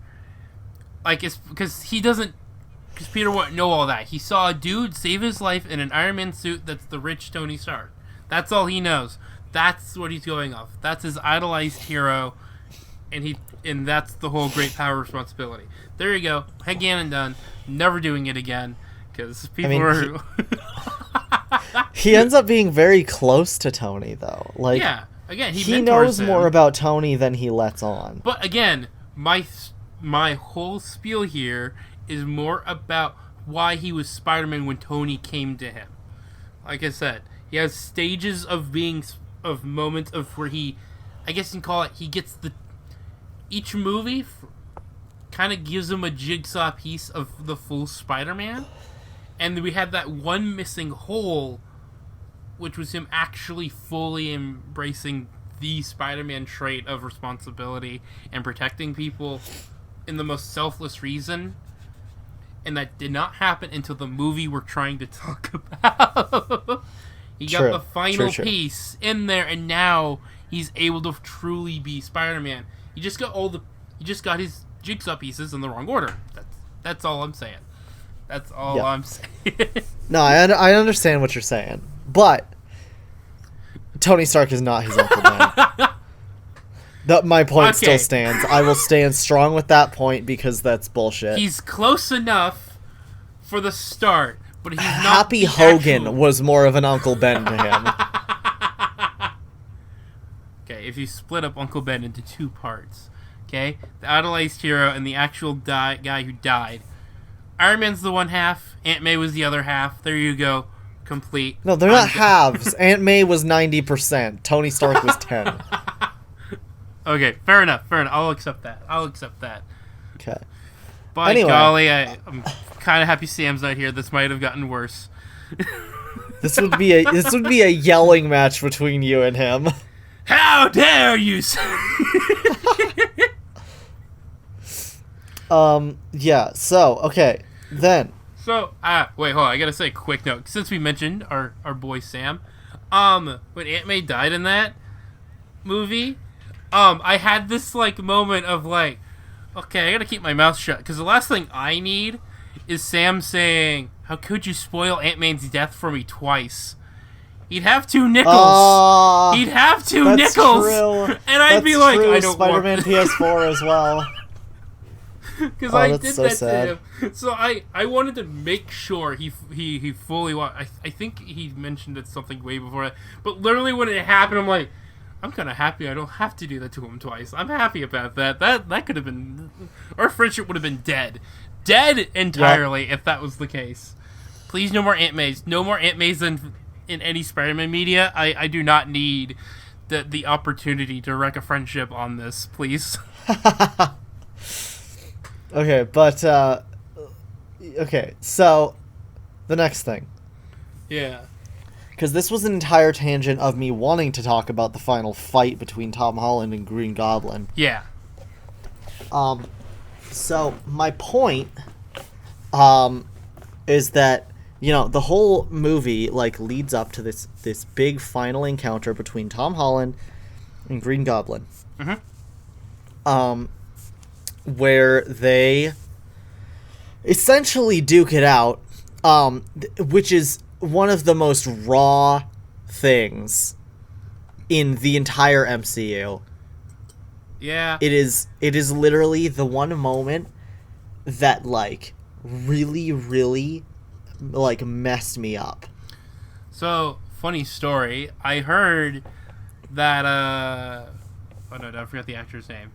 Like, it's because because Peter wouldn't know all that. He saw a dude save his life in an Iron Man suit that's the rich Tony Stark. That's all he knows. That's what he's going off. That's his idolized hero, and that's the whole great power responsibility. There you go. Again and done. Never doing it again, because people are... He ends up being very close to Tony, though. Like, yeah. Again, he knows more about Tony than he lets on. But again, my whole spiel here is more about why he was Spider-Man when Tony came to him. Like I said, he has stages of moments of where he, I guess you can call it, he gets each movie kind of gives him a jigsaw piece of the full Spider-Man. And we had that one missing hole, which was him actually fully embracing the Spider-Man trait of responsibility and protecting people in the most selfless reason. And that did not happen until the movie we're trying to talk about. He got the final piece in there, and now he's able to truly be Spider-Man. He just got his jigsaw pieces in the wrong order. That's all I'm saying. That's all I'm saying. No, I understand what you're saying. But Tony Stark is not his Uncle Ben. My point still stands. I will stand strong with that point because that's bullshit. He's close enough for the start, but he's not. Happy Hogan was more of an Uncle Ben to him. Okay, if you split up Uncle Ben into two parts, okay, the idolized hero and the actual guy who died. Iron Man's the one half, Aunt May was the other half. There you go. complete. No, they're not halves. Aunt May was 90%. Tony Stark was 10. Okay, fair enough. I'll accept that. Okay. By Anyway. golly, I'm kind of happy Sam's not here. This might have gotten worse. This would be a yelling match between you and him. How dare you? Yeah. So, okay. Then. So, wait, hold on. I gotta say a quick note. Since we mentioned our boy Sam, when Aunt May died in that movie, I had this, like, moment of, like, okay, I gotta keep my mouth shut, because the last thing I need is Sam saying, how could you spoil Aunt May's death for me twice? He'd have 2 nickels. He'd have 2 nickels. True. And I'd be like, I don't Spider-Man want PS4 as well. because I did so that sad. to him. So I wanted to make sure he fully watched. I think he mentioned it something way before that. But literally when it happened, I'm like, I'm kind of happy I don't have to do that to him twice. I'm happy about that. That could have been, our friendship would have been dead entirely if that was the case. Please, no more Aunt Mays. No more Aunt Mays in any Spider-Man media. I do not need the opportunity to wreck a friendship on this. Please. Okay, but okay. So the next thing. Yeah. Because this was an entire tangent of me wanting to talk about the final fight between Tom Holland and Green Goblin. Yeah. So my point, is that, you know, the whole movie, like, leads up to this big final encounter between Tom Holland and Green Goblin. Mm-hmm. Where they essentially duke it out, which is one of the most raw things in the entire MCU. Yeah. It is literally the one moment that, like, really, really, like, messed me up. So, funny story. I heard that, oh no, I forgot the actor's name.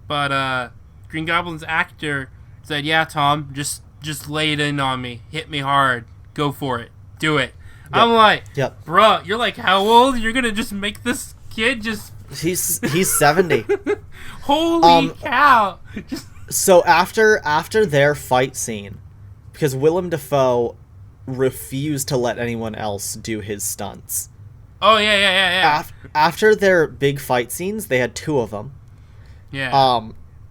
But, Green Goblin's actor said, yeah, Tom, just lay it in on me. Hit me hard. Go for it. Do it. Yep. I'm like, bruh, you're like, how old? You're gonna just make this kid just... He's 70. Holy cow. So after their fight scene, because Willem Dafoe refused to let anyone else do his stunts. Oh, yeah. After their big fight scenes, they had 2 of them. Yeah.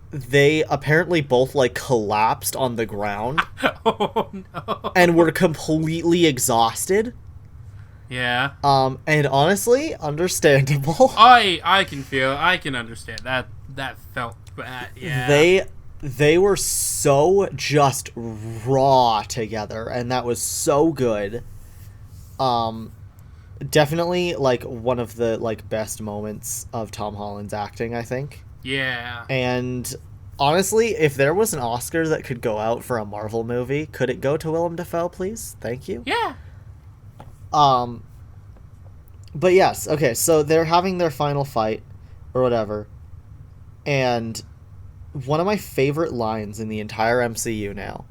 They apparently both, like, collapsed on the ground. Oh, no. And were completely exhausted. Yeah. And honestly, understandable. I can understand. That felt bad, yeah. They were so just raw together, and that was so good. Definitely, like, one of the, like, best moments of Tom Holland's acting, I think. Yeah. And honestly, if there was an Oscar that could go out for a Marvel movie, could it go to Willem Dafoe, please? Thank you. Yeah. But yes, okay, so they're having their final fight, or whatever, and one of my favorite lines in the entire MCU now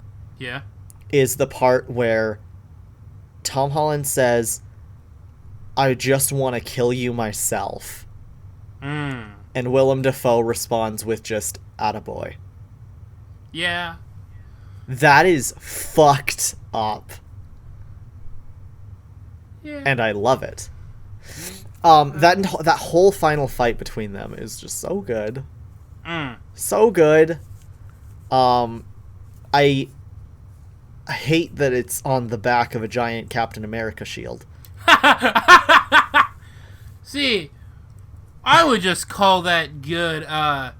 is the part where Tom Holland says, I just want to kill you myself. And Willem Dafoe responds with just, attaboy. Yeah. That is fucked up. Yeah. And I love it. That whole final fight between them is just so good. So good. I hate that it's on the back of a giant Captain America shield. See, I would just call that good, what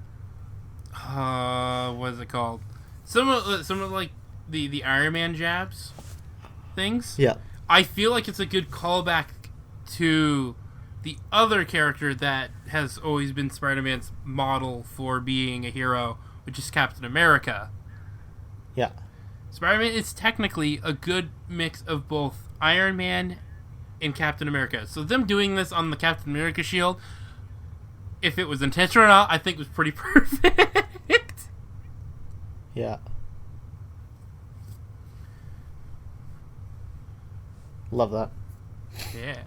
is it called? Some of like the Iron Man jabs things. Yeah. I feel like it's a good callback to the other character that has always been Spider-Man's model for being a hero, which is Captain America. Yeah. Spider-Man is technically a good mix of both Iron Man and Captain America. So them doing this on the Captain America shield, if it was intentional or not, I think was pretty perfect. Yeah. Love that. Yeah.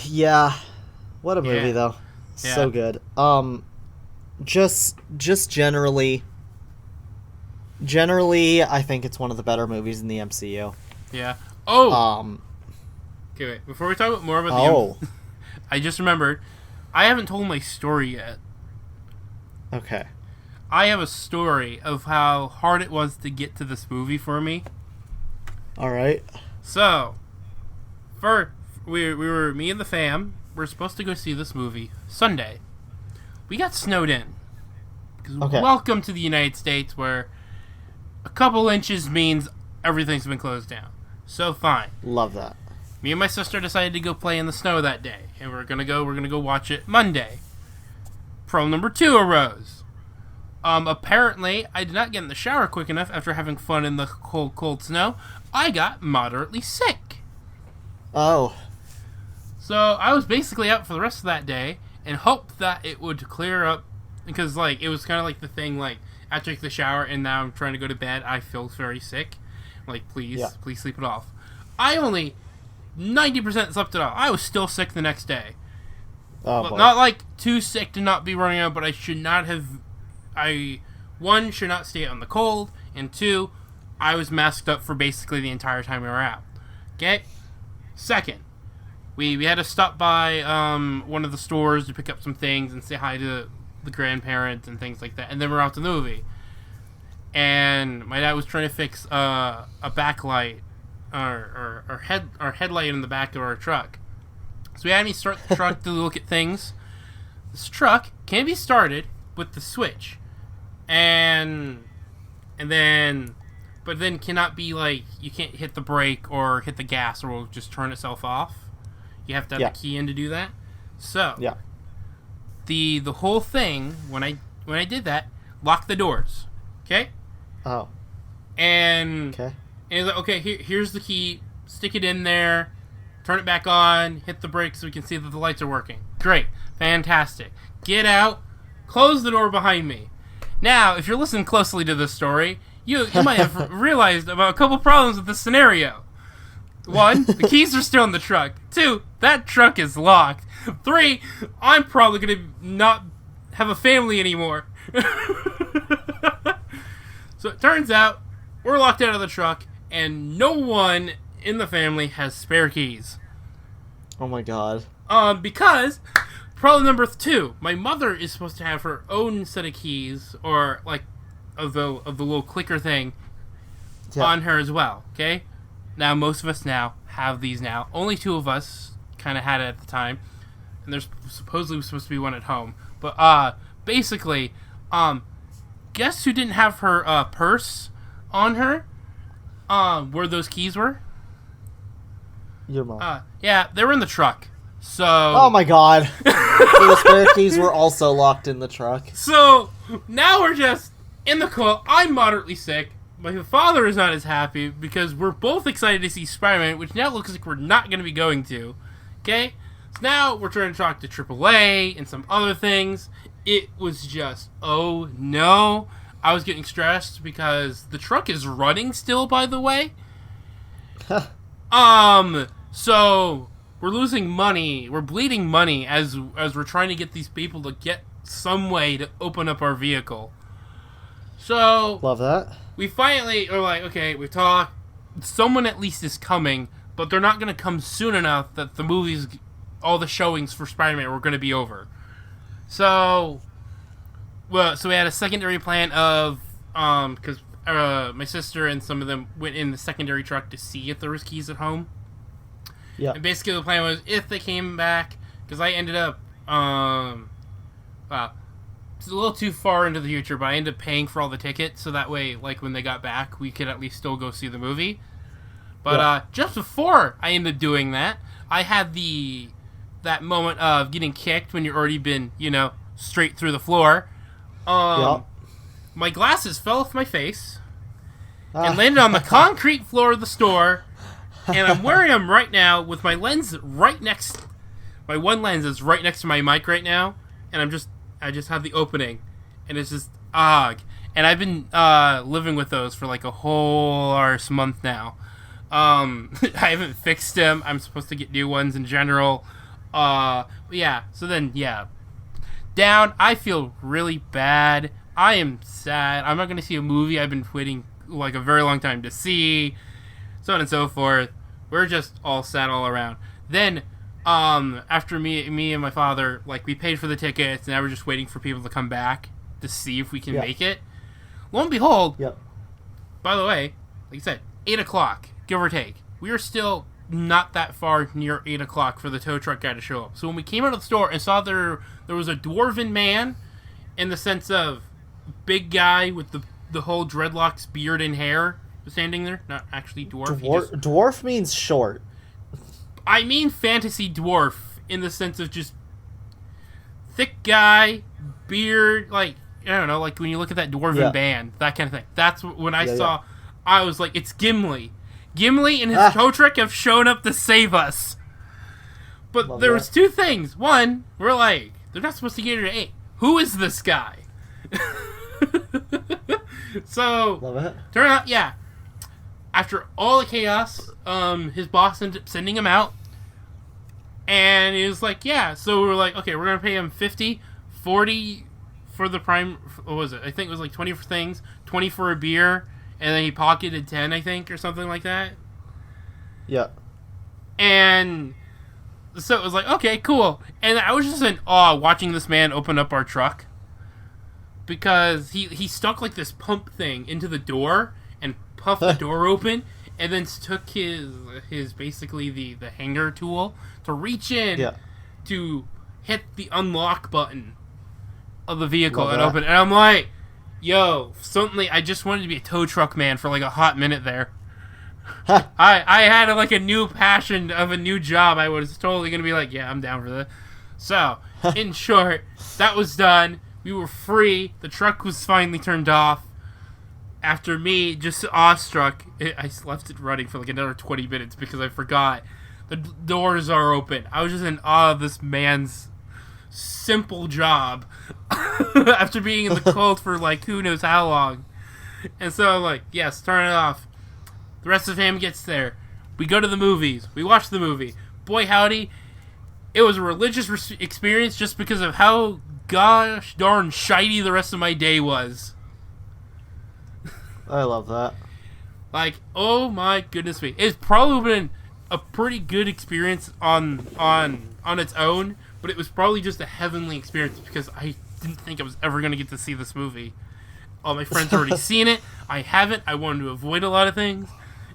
Yeah. What a movie, Yeah. though. Yeah. So good. Just generally, I think it's one of the better movies in the MCU. Yeah. Oh! Um, Okay, wait. Before we talk more about oh. I just remembered, I haven't told my story yet. Okay. I have a story of how hard it was to get to this movie for me. Alright. So, we were, me and the fam, we're supposed to go see this movie Sunday. We got snowed in. Okay. Welcome to the United States, where a couple inches means everything's been closed down. So fine. Love that. Me and my sister decided to go play in the snow that day, and we're gonna go watch it Monday. Problem number 2 arose. Apparently, I did not get in the shower quick enough after having fun in the cold snow. I got moderately sick. Oh. So I was basically out for the rest of that day and hoped that it would clear up, because like it was kind of like the thing, like I took the shower and now I'm trying to go to bed. I feel very sick. Like please sleep it off. I only 90% slept it off. I was still sick the next day. Oh, boy. Not like too sick to not be running out, but I should not have. One, should not stay out in the cold, and 2, I was masked up for basically the entire time we were out. Okay? Second, we had to stop by one of the stores to pick up some things and say hi to the grandparents and things like that, and then we're out to the movie. And my dad was trying to fix a backlight, our headlight in the back of our truck. So he had me start the truck to look at things. This truck can be started with the switch, but then cannot be like, you can't hit the brake or hit the gas or it'll just turn itself off. You have to have the key in to do that. So the whole thing, when I did that, locked the doors. Okay? Oh. And he's like, okay, here's the key. Stick it in there. Turn it back on. Hit the brake so we can see that the lights are working. Great. Fantastic. Get out. Close the door behind me. Now, if you're listening closely to this story, you might have realized about a couple problems with this scenario. 1, the keys are still in the truck. 2, that truck is locked. 3, I'm probably going to not have a family anymore. So it turns out, we're locked out of the truck, and no one in the family has spare keys. Oh my god. Because problem number 2, my mother is supposed to have her own set of keys, or like of the little clicker thing on her as well. Okay, now most of us now have these now. Only 2 of us kind of had it at the time, and there's supposedly supposed to be one at home. But basically, guess who didn't have her purse on her? Where those keys were? Your mom. Yeah, they were in the truck. So. Oh my god. So the spare keys were also locked in the truck. So now we're just in the cold. I'm moderately sick. My father is not as happy because we're both excited to see Spider-Man, which now looks like we're not going to be going to. Okay? So now we're trying to talk to AAA and some other things. It was just, oh no. I was getting stressed because the truck is running still, by the way. So we're losing money. We're bleeding money as we're trying to get these people to get some way to open up our vehicle. So love that. We finally are like, okay, we talk. Someone at least is coming, but they're not going to come soon enough that the movies, all the showings for Spider-Man were going to be over. So we had a secondary plan of, because my sister and some of them went in the secondary truck to see if there was keys at home. Yeah. And basically the plan was, if they came back, because I ended up, it's a little too far into the future, but I ended up paying for all the tickets, so that way, like, when they got back, we could at least still go see the movie. But just before I ended up doing that, I had that moment of getting kicked when you've already been, straight through the floor. My glasses fell off my face and landed on the concrete floor of the store, and I'm wearing them right now with my lens my one lens is right next to my mic right now, and I just have the opening, and it's just, and and I've been living with those for like a whole arse month now. I haven't fixed them. I'm supposed to get new ones in general. Yeah. So then, yeah. Down. I feel really bad. I am sad. I'm not going to see a movie I've been waiting like a very long time to see. So on and so forth. We're just all sad all around. Then, after me and my father, like, we paid for the tickets, and now we're just waiting for people to come back to see if we can make it. Lo and behold, by the way, like I said, 8 o'clock, give or take. We are still not that far near 8 o'clock for the tow truck guy to show up. So when we came out of the store and saw there was a dwarven man, in the sense of big guy with the whole dreadlocks, beard, and hair standing there. Not actually dwarf. Dwarf means short. I mean fantasy dwarf in the sense of just thick guy, beard, like, I don't know, like when you look at that dwarven band, that kind of thing. That's when I saw, I was like, it's Gimli. Gimli and his tow truck have shown up to save us. But there was two things. One, we're like, they're not supposed to get here at 8. Who is this guy? So, turn out, after all the chaos, his boss ended up sending him out. And he was like, so we were like, okay, we're going to pay him 50, 40 for the prime, what was it? I think it was like 20 for things, 20 for a beer, and then he pocketed 10, I think, or something like that. Yeah. And so it was like, okay, cool. And I was just in awe watching this man open up our truck. Because he stuck like this pump thing into the door and puffed the door open, and then took his basically the hanger tool to reach in to hit the unlock button of the vehicle and open it. And I'm like, yo, suddenly I just wanted to be a tow truck man for like a hot minute there. I had like a new passion of a new job. I was totally going to be like, yeah, I'm down for that. So, in short, that was done. We were free. The truck was finally turned off. After me, just awestruck, I left it running for like another 20 minutes because I forgot. The doors are open. I was just in awe of this man's simple job after being in the cold for like who knows how long. And so I'm like, yes, turn it off. The rest of the family gets there. We go to the movies. We watch the movie. Boy, howdy. It was a religious experience just because of how gosh darn shiny the rest of my day was. I love that. Like, oh my goodness me. It's probably been a pretty good experience on its own, but it was probably just a heavenly experience because I didn't think I was ever going to get to see this movie. All my friends already seen it. I haven't. I wanted to avoid a lot of things.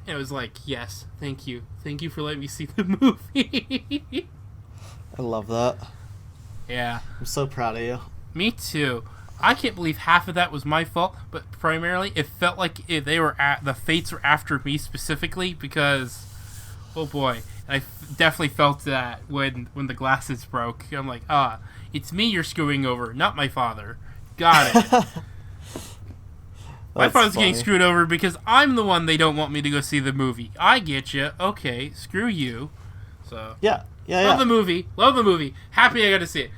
And it was like, yes, thank you. Thank you for letting me see the movie. I love that. Yeah. I'm so proud of you. Me too. I can't believe half of that was my fault, but primarily it felt like the fates were after me specifically because, oh boy, and I definitely felt that when the glasses broke. I'm like, it's me you're screwing over, not my father. Got it. My father's getting screwed over because I'm the one they don't want me to go see the movie. I get you. Okay, screw you. So yeah. Love the movie. Happy I got to see it.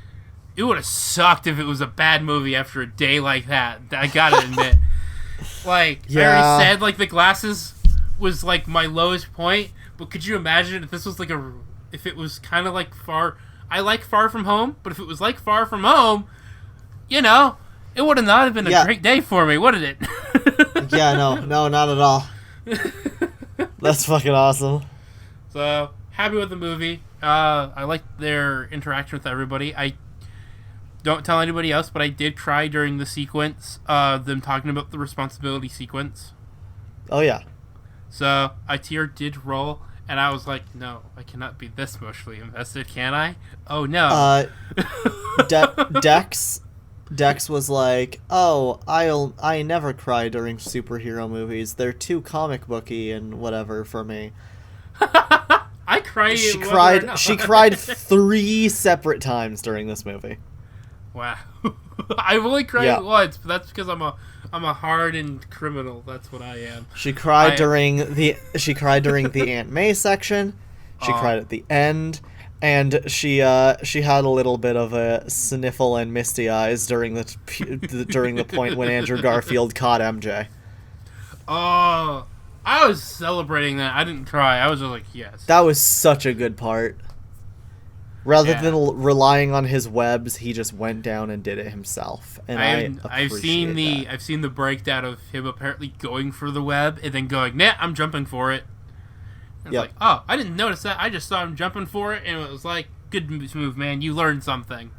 It would have sucked if it was a bad movie after a day like that. I gotta admit. Like, I already said, like, the glasses was, like, my lowest point. But could you imagine if this was, like, if it was kind of like I like Far From Home, but if it was like Far From Home, you know, it would not have been a great day for me, would it? No, not at all. That's fucking awesome. So, happy with the movie. I liked their interaction with everybody. I don't tell anybody else, but I did cry during the sequence, them talking about the responsibility sequence. Oh, yeah. So, a tear did roll, and I was like, no, I cannot be this emotionally invested, can I? Oh, no. Dex was like, oh, I never cry during superhero movies. They're too comic booky and whatever for me. I cried. She cried 3 separate times during this movie. Wow. I've only cried once, but that's because I'm a hardened criminal. That's what I am. She cried during the Aunt May section. She cried at the end, And she had a little bit of a sniffle and misty eyes during the point when Andrew Garfield caught MJ. Oh, I was celebrating that. I didn't cry. I was just like, yes. That was such a good part. Rather than relying on his webs, he just went down and did it himself. And I've seen the breakdown of him apparently going for the web and then going, nah, I'm jumping for it. It's like, oh, I didn't notice that. I just saw him jumping for it, and it was like, good move, man. You learned something.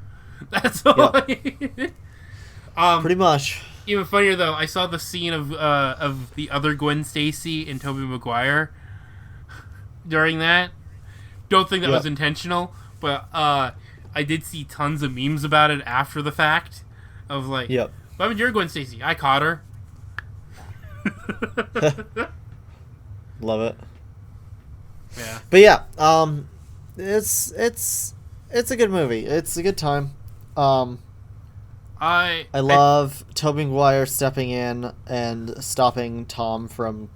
That's all. Pretty much. Even funnier though, I saw the scene of the other Gwen Stacy and Tobey Maguire during that. Don't think that was intentional, but I did see tons of memes about it after the fact. Of like, what happened to your Gwen Stacy? I caught her. Love it. Yeah. But yeah, it's a good movie. It's a good time. I love Tobey Maguire stepping in and stopping Tom from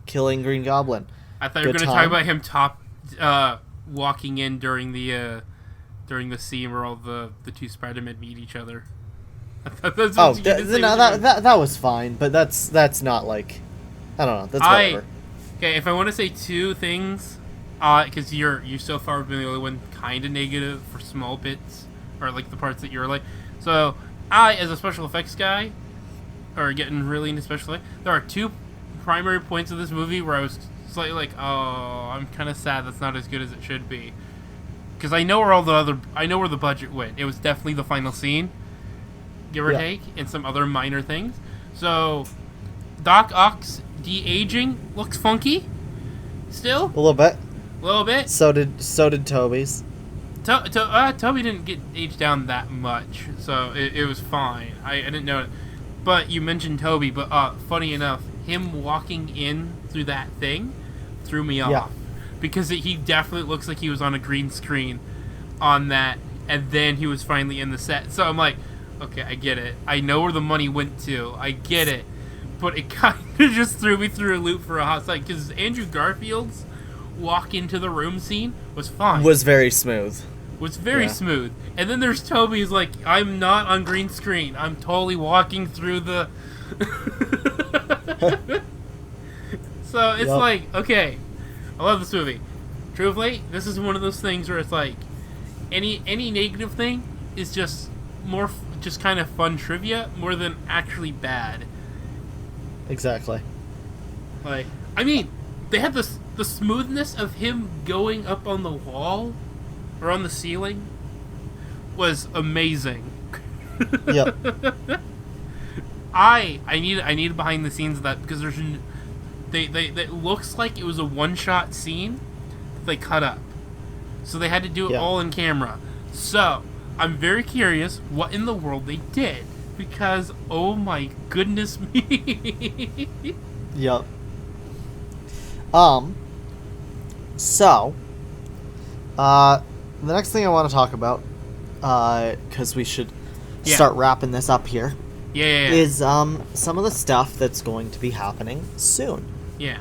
killing Green Goblin. I thought you were going to talk about him walking in during the scene where all the two Spider-Men meet each other. That was fine, but that's not like, I don't know. That's whatever. Okay, if I want to say two things, because you so far have been the only one kind of negative for small bits, or like the parts that you're like. So, as a special effects guy, or getting really into special effects, there are two primary points of this movie where I was slightly like, oh, I'm kind of sad that's not as good as it should be. Because I know where the budget went. It was definitely the final scene, give or take, and some other minor things. So, Doc Ock's de-aging looks funky. Still a little bit. So did Toby's. Toby didn't get aged down that much, so it was fine. I didn't know it. But you mentioned Toby, but funny enough, him walking in through that thing threw me off. Because he definitely looks like he was on a green screen on that, and then he was finally in the set. So I'm like, okay, I get it. I know where the money went to. I get it. But it kind of just threw me through a loop for a hot second, because Andrew Garfield's walk into the room scene was fine. Was very smooth. Smooth. And then there's Toby's like, I'm not on green screen. I'm totally walking through the... So it's like, okay, I love this movie. Truthfully, this is one of those things where it's like, any negative thing is just just kind of fun trivia more than actually bad. Exactly. Like, I mean, they had the smoothness of him going up on the wall or on the ceiling was amazing. Yep. I need behind the scenes of that, because there's it looks like it was a one-shot scene that they cut up, so they had to do it all in camera. So I'm very curious what in the world they did, because oh my goodness me. Yep. So the next thing I want to talk about, because we should start wrapping this up here, is some of the stuff that's going to be happening soon. Yeah.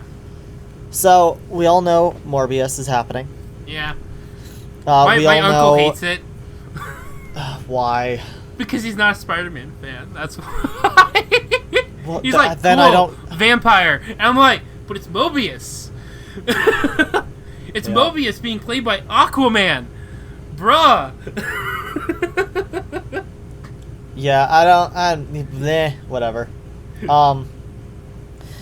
So we all know Morbius is happening. Yeah. My uncle hates it. Why? Because he's not a Spider-Man fan. That's why. Well, he's like, then cool, I don't... vampire. And I'm like, but it's Mobius. It's Mobius being played by Aquaman. Bruh. Whatever.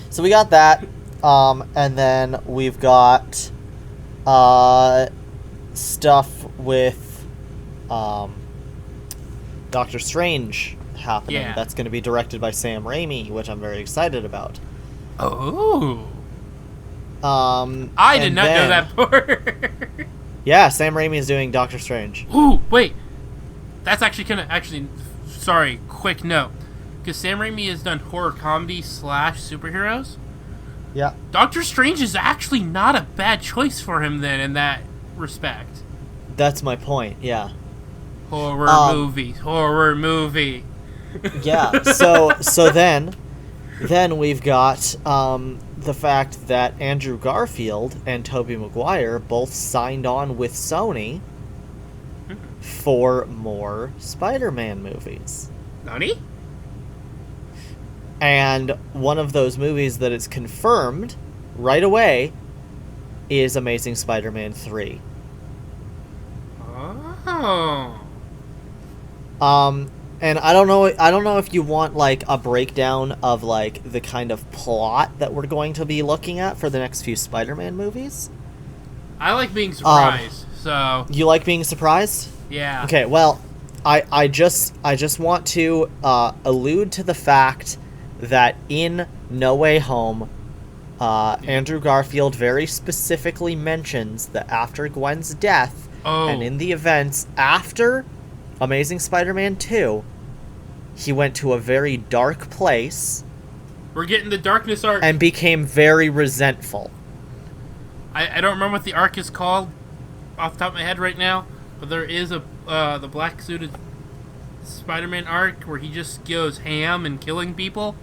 So we got that. And then we've got stuff with Doctor Strange happening. Yeah. That's going to be directed by Sam Raimi, which I'm very excited about. Oh. I did not know that part. Yeah, Sam Raimi is doing Doctor Strange. Ooh, wait. That's actually sorry, quick note. Because Sam Raimi has done horror comedy / superheroes. Yeah. Doctor Strange is actually not a bad choice for him then in that respect. That's my point, yeah. Horror movie. Yeah, so then we've got the fact that Andrew Garfield and Tobey Maguire both signed on with Sony for more Spider-Man movies. Nani? And one of those movies that is confirmed right away is Amazing Spider-Man 3. Oh. And I don't know if you want like a breakdown of like the kind of plot that we're going to be looking at for the next few Spider-Man movies. I like being surprised, so... You like being surprised? Yeah. Okay, well, I just want to allude to the fact that in No Way Home, Andrew Garfield very specifically mentions that after Gwen's death, and in the events after Amazing Spider-Man 2, he went to a very dark place. We're getting the darkness arc. And became very resentful. I don't remember what the arc is called off the top of my head right now, but there is a the black suited Spider-Man arc where he just goes ham and killing people.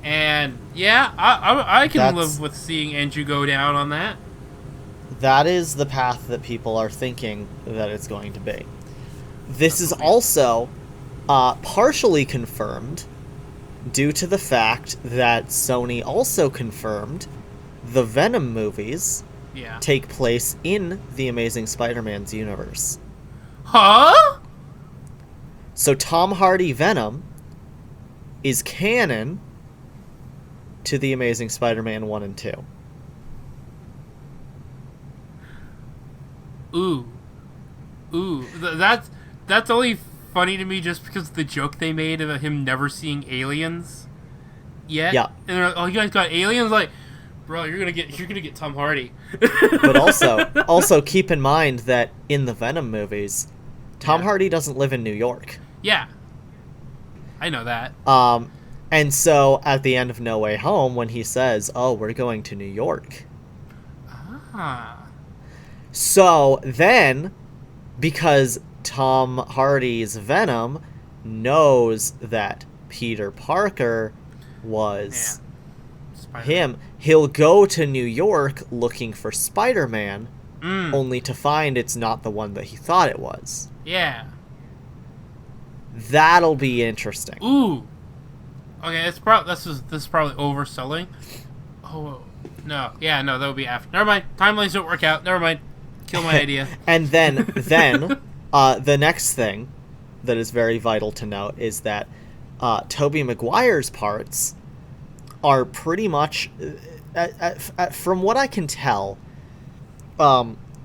And yeah, I can live with seeing Andrew go down on that. That is the path that people are thinking that it's going to be. This is also partially confirmed due to the fact that Sony also confirmed the Venom movies take place in the Amazing Spider-Man's universe. Huh? So Tom Hardy Venom is canon to the Amazing Spider-Man 1 and 2. Ooh, that's only funny to me just because of the joke they made about him never seeing aliens yet. Yeah. And they're like, oh, you guys got aliens? Like, bro, you're gonna get Tom Hardy. But also keep in mind that in the Venom movies, Tom Hardy doesn't live in New York. Yeah. I know that. And so at the end of No Way Home, when he says, "Oh, we're going to New York." So then, because Tom Hardy's Venom knows that Peter Parker was him, he'll go to New York looking for Spider-Man, only to find it's not the one that he thought it was. Yeah. That'll be interesting. Ooh. Okay, this is probably overselling. Oh no, yeah, no, that would be after. Never mind. Timelines don't work out. Never mind. Kill my idea. And then the next thing that is very vital to note is that Tobey Maguire's parts are pretty much, from what I can tell,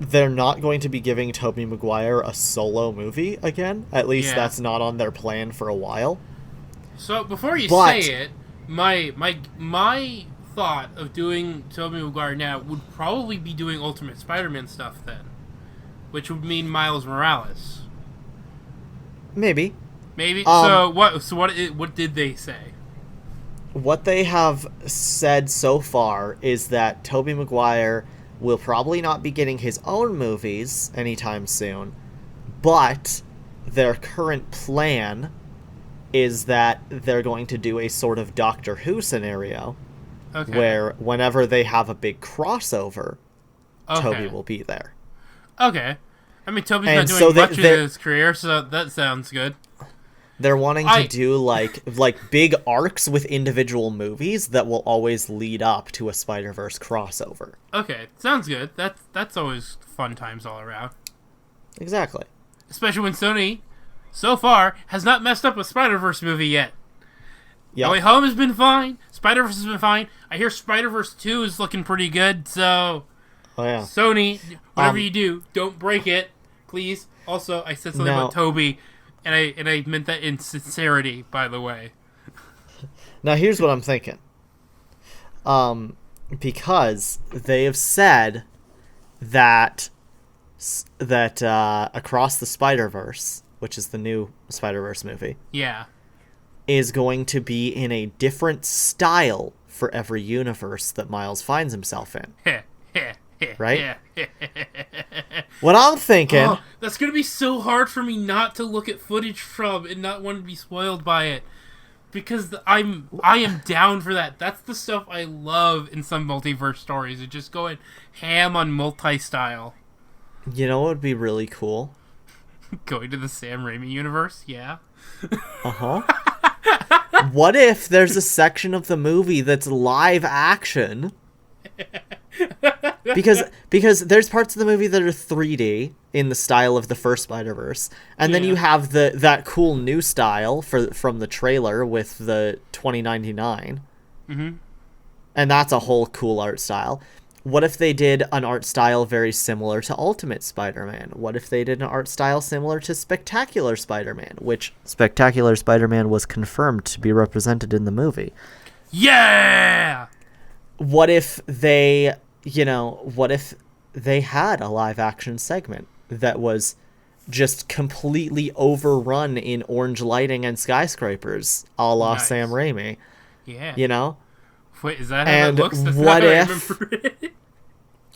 they're not going to be giving Tobey Maguire a solo movie again. At least that's not on their plan for a while. So before you say it, my thought of doing Tobey Maguire now would probably be doing Ultimate Spider-Man stuff then, which would mean Miles Morales. Maybe. So what did they say? What they have said so far is that Tobey Maguire will probably not be getting his own movies anytime soon, but their current plan is that they're going to do a sort of Doctor Who scenario where whenever they have a big crossover, Tobey will be there. Okay. I mean, Tobey's not doing much in his career, so that sounds good. They're wanting to do like big arcs with individual movies that will always lead up to a Spider-Verse crossover. Okay, sounds good. That's always fun times all around. Exactly. Especially when Sony, so far, has not messed up a Spider-Verse movie yet. Yep. No Way Home has been fine. Spider-Verse has been fine. I hear Spider-Verse 2 is looking pretty good, so... Oh, yeah. Sony, whatever you do, don't break it, please. Also, I said something about Tobey, and I meant that in sincerity, by the way. Now, here's what I'm thinking. Because they have said that Across the Spider-Verse, which is the new Spider-Verse movie, is going to be in a different style for every universe that Miles finds himself in. Right? What I'm thinking... Oh, that's going to be so hard for me not to look at footage from and not want to be spoiled by it. Because I am down for that. That's the stuff I love in some multiverse stories. It's just going ham on multi-style. You know what would be really cool? Going to the Sam Raimi universe, yeah. Uh-huh. What if there's a section of the movie that's live action? Because there's parts of the movie that are 3D in the style of the first Spider-Verse, and then you have that cool new style from the trailer with the 2099, and that's a whole cool art style. What if they did an art style very similar to Ultimate Spider-Man? What if they did an art style similar to Spectacular Spider-Man, which Spectacular Spider-Man was confirmed to be represented in the movie? Yeah! What if they had a live action segment that was just completely overrun in orange lighting and skyscrapers, a la Sam Raimi? Yeah. You know? Wait, is that how it looks? That's what not if how I remember it.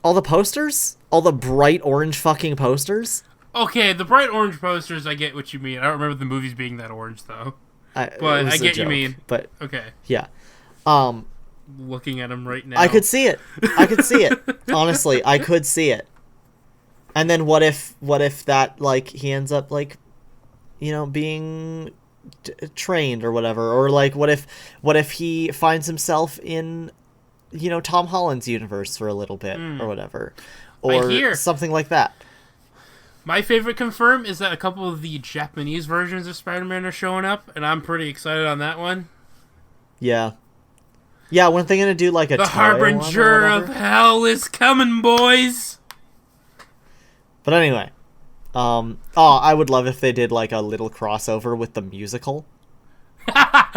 all the posters? All the bright orange fucking posters? Okay, the bright orange posters, I get what you mean. I don't remember the movies being that orange, though. But I get what you mean. But okay. Yeah. Looking at them right now. I could see it. Honestly, I could see it. And then what if that, like, he ends up, like, you know, being trained or whatever, or like what if he finds himself in, you know, Tom Holland's universe for a little bit or whatever, or something like that. My favorite confirm is that a couple of the Japanese versions of Spider-Man are showing up, and I'm pretty excited on that one. Yeah, weren't they gonna do like a The Harbinger of Hell is coming, boys? But anyway, I would love if they did like a little crossover with the musical.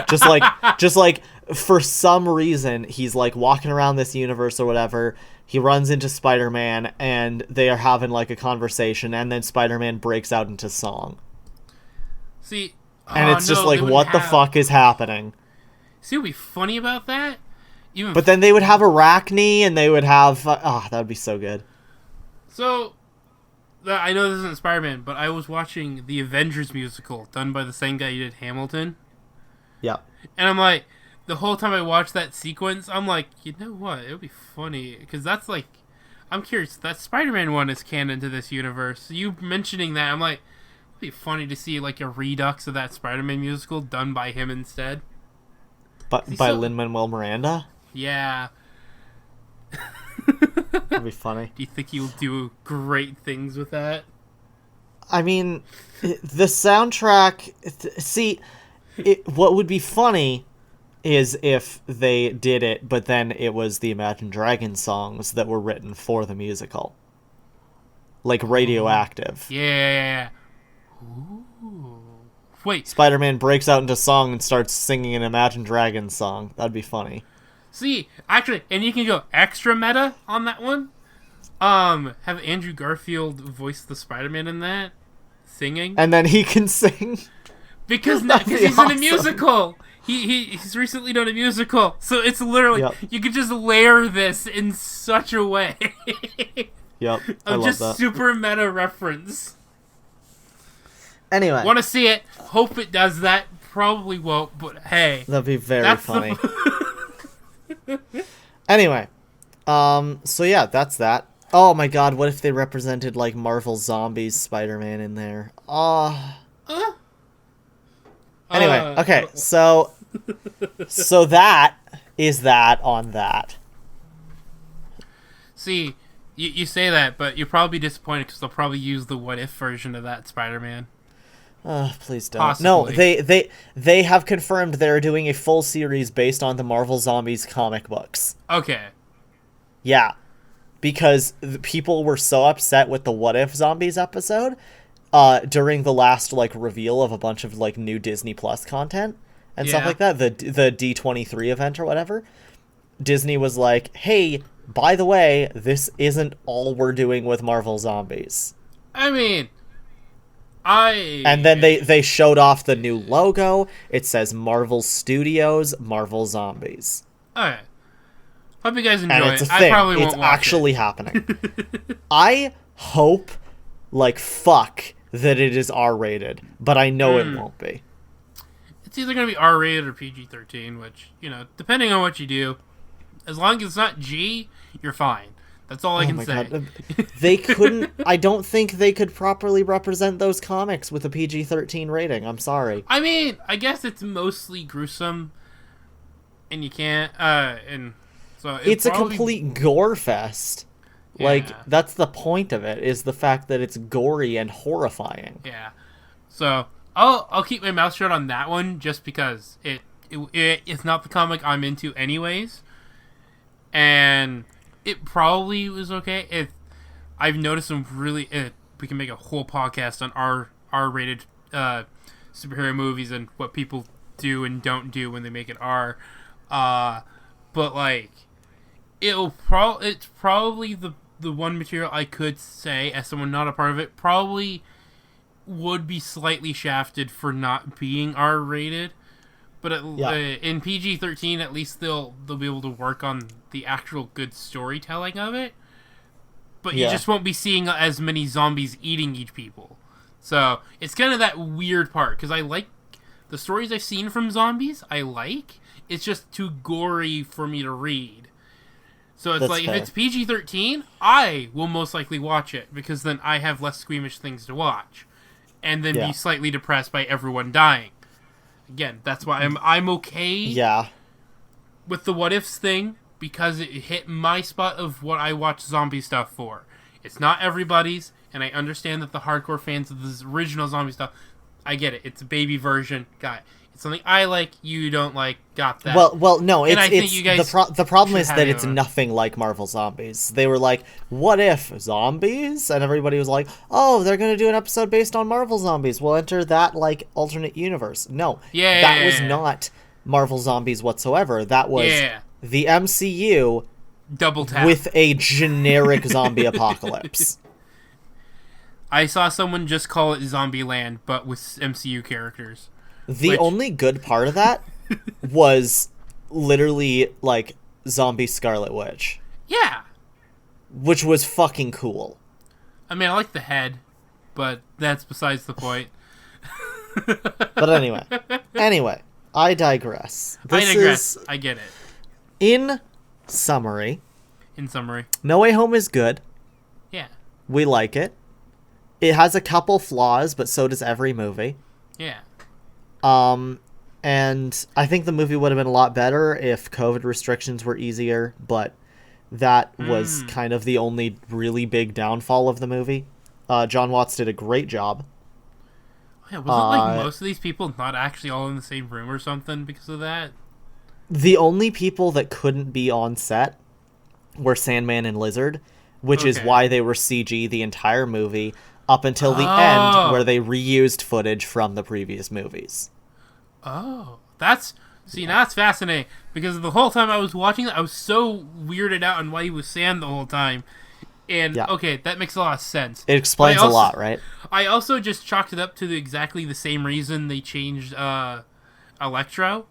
just like for some reason he's like walking around this universe or whatever. He runs into Spider-Man and they are having like a conversation, and then Spider-Man breaks out into song. See, and it's just like, what the fuck is happening? See what would be funny about that? But then they would have Arachne, and they would have that would be so good. So, I know this isn't Spider-Man, but I was watching the Avengers musical done by the same guy who did Hamilton. Yeah. And I'm like, the whole time I watched that sequence, I'm like, you know what? It would be funny. Because that's like, I'm curious, that Spider-Man one is canon to this universe. You mentioning that, I'm like, it would be funny to see like a redux of that Spider-Man musical done by him instead. But by Lin-Manuel Miranda? Yeah. That'd be funny. Do you think he'll do great things with that? I mean, the soundtrack... what would be funny is if they did it, but then it was the Imagine Dragons songs that were written for the musical. Like Radioactive. Yeah. Ooh. Wait. Spider-Man breaks out into song and starts singing an Imagine Dragons song. That'd be funny. See, actually, and you can go extra meta on that one. Have Andrew Garfield voice the Spider-Man in that, singing, and then he can sing because he's in a musical. He's recently done a musical, so it's literally you could just layer this in such a way. Yep, I of love just that. Super meta reference. Anyway, want to see it? Hope it does that. Probably won't, but hey, that'd be very funny. Anyway, so yeah, that's that. Oh my god, what if they represented like Marvel Zombies Spider-Man in there? Anyway, okay, so that is that on that. See, you say that, but you'll probably be disappointed because they'll probably use the what if version of that Spider-Man. Please don't. Possibly. No, they have confirmed they're doing a full series based on the Marvel Zombies comic books. Okay. Yeah, because the people were so upset with the What If Zombies episode during the last like reveal of a bunch of like new Disney Plus content and stuff like that, the D23 event or whatever. Disney was like, "Hey, by the way, this isn't all we're doing with Marvel Zombies." I mean, and then they showed off the new logo. It says Marvel Studios, Marvel Zombies. Alright. Hope you guys enjoy and it's it. a thing. I probably won't it's watch actually happening. I hope like fuck that it is R-rated, but I know it won't be. it's either going to be R-rated or PG-13, which, depending on what you do, as long as it's not G, you're fine. That's all I can say. God. They couldn't... I don't think they could properly represent those comics with a PG-13 rating. I'm sorry. I mean, I guess it's mostly gruesome, and you can't... and so it's a complete gore fest. Yeah. Like, that's the point of it, is the fact that it's gory and horrifying. Yeah. So, I'll keep my mouth shut on that one, just because it's not the comic I'm into anyways. And... it probably was okay. If I've noticed some really, we can make a whole podcast on R-rated superhero movies and what people do and don't do when they make it R. But like, it's probably the one material I could say, as someone not a part of it, probably would be slightly shafted for not being R-rated. But in PG-13, at least they'll be able to work on the actual good storytelling of it. But you just won't be seeing as many zombies eating each people. So it's kind of that weird part, because I like the stories I've seen from zombies. I like. It's just too gory for me to read. So it's fair. If it's PG-13, I will most likely watch it, because then I have less squeamish things to watch, and then be slightly depressed by everyone dying. Again, that's why I'm okay with the what ifs thing, because it hit my spot of what I watch zombie stuff for. It's not everybody's, and I understand that the hardcore fans of the original zombie stuff, I get it. It's a baby version. Got it. It's something I like, you don't like, got that. Well, no, it's you guys the problem is that it's nothing like Marvel Zombies. They were like, what if zombies? And everybody was like, oh, they're going to do an episode based on Marvel Zombies. We'll enter that, like, alternate universe. No, that was not Marvel Zombies whatsoever. That was the MCU double tap with a generic zombie apocalypse. I saw someone just call it Zombieland, but with MCU characters. The only good part of that was literally, like, Zombie Scarlet Witch. Yeah. Which was fucking cool. I mean, I like the head, but that's besides the point. But anyway, I digress. I get it. In summary, No Way Home is good. Yeah. We like it. It has a couple flaws, but so does every movie. Yeah. And I think the movie would have been a lot better if COVID restrictions were easier, but that was kind of the only really big downfall of the movie. John Watts did a great job. Yeah, wasn't most of these people not actually all in the same room or something because of that? The only people that couldn't be on set were Sandman and Lizard, which is why they were CG the entire movie up until the end, where they reused footage from the previous movies. Oh, now that's fascinating, because the whole time I was watching that, I was so weirded out on why he was Sam the whole time. And, that makes a lot of sense. It explains a lot, right? I also just chalked it up to exactly the same reason they changed Electro.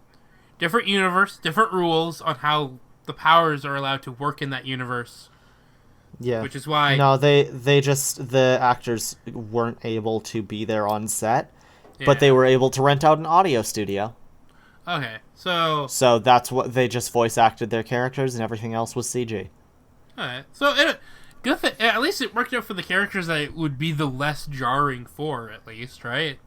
Different universe, different rules on how the powers are allowed to work in that universe. Yeah. Which is why... No, the actors weren't able to be there on set, but they were able to rent out an audio studio. Okay, so... So that's what they just voice acted their characters, and everything else was CG. Alright, so good thing, at least it worked out for the characters that it would be the less jarring for, at least, right?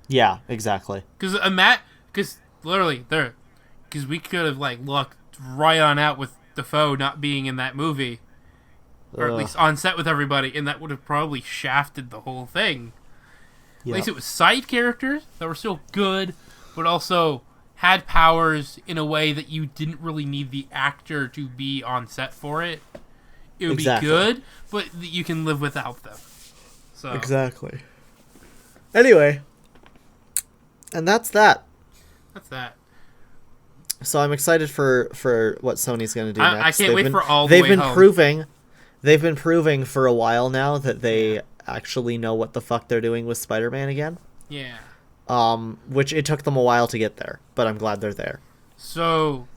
Yeah, exactly. Because literally, because we could have, like, looked right on out with Dafoe not being in that movie, or at least on set with everybody, and that would have probably shafted the whole thing. At least it was side characters that were still good, but also had powers in a way that you didn't really need the actor to be on set for it. It would be good, but you can live without them. So exactly. Anyway, and that's that. So I'm excited for what Sony's going to do next. I can't wait for all the way home. They've been proving for a while now that they actually know what the fuck they're doing with Spider-Man again. Yeah. Which it took them a while to get there, but I'm glad they're there. So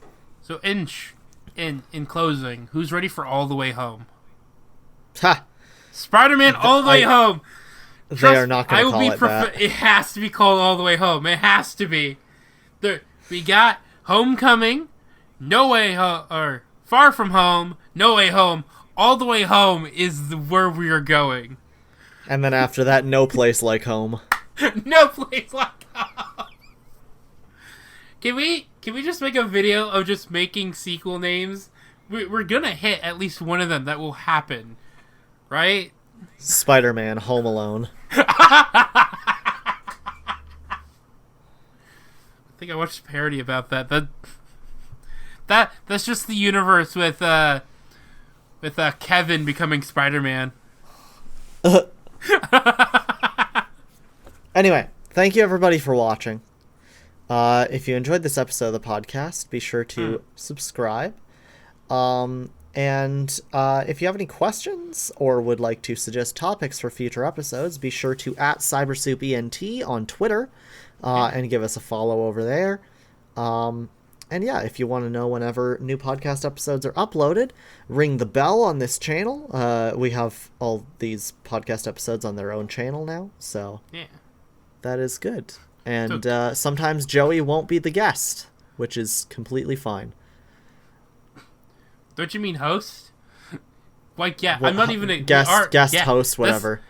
in closing, who's ready for All the Way Home? Ha! Spider-Man All the Way Home! They are not going to call it that. It has to be called All the Way Home. It has to be. We got Homecoming, No Way Home, or Far From Home, No Way Home. All the Way Home is where we are going. And then after that, No Place Like Home. No Place Like Home. Can we just make a video of just making sequel names? We're gonna hit at least one of them. That will happen, right? Spider-Man, Home Alone. I think I watched a parody about that. That's just the universe with Kevin becoming Spider-Man. Anyway, thank you everybody for watching. If you enjoyed this episode of the podcast, be sure to subscribe. And if you have any questions or would like to suggest topics for future episodes, be sure to @CyberSoupENT on Twitter and give us a follow over there. And yeah, if you want to know whenever new podcast episodes are uploaded, ring the bell on this channel. We have all these podcast episodes on their own channel now, so yeah, that is good. And sometimes Joey won't be the guest, which is completely fine. Don't you mean host? Like, yeah, I'm not even a guest host, whatever.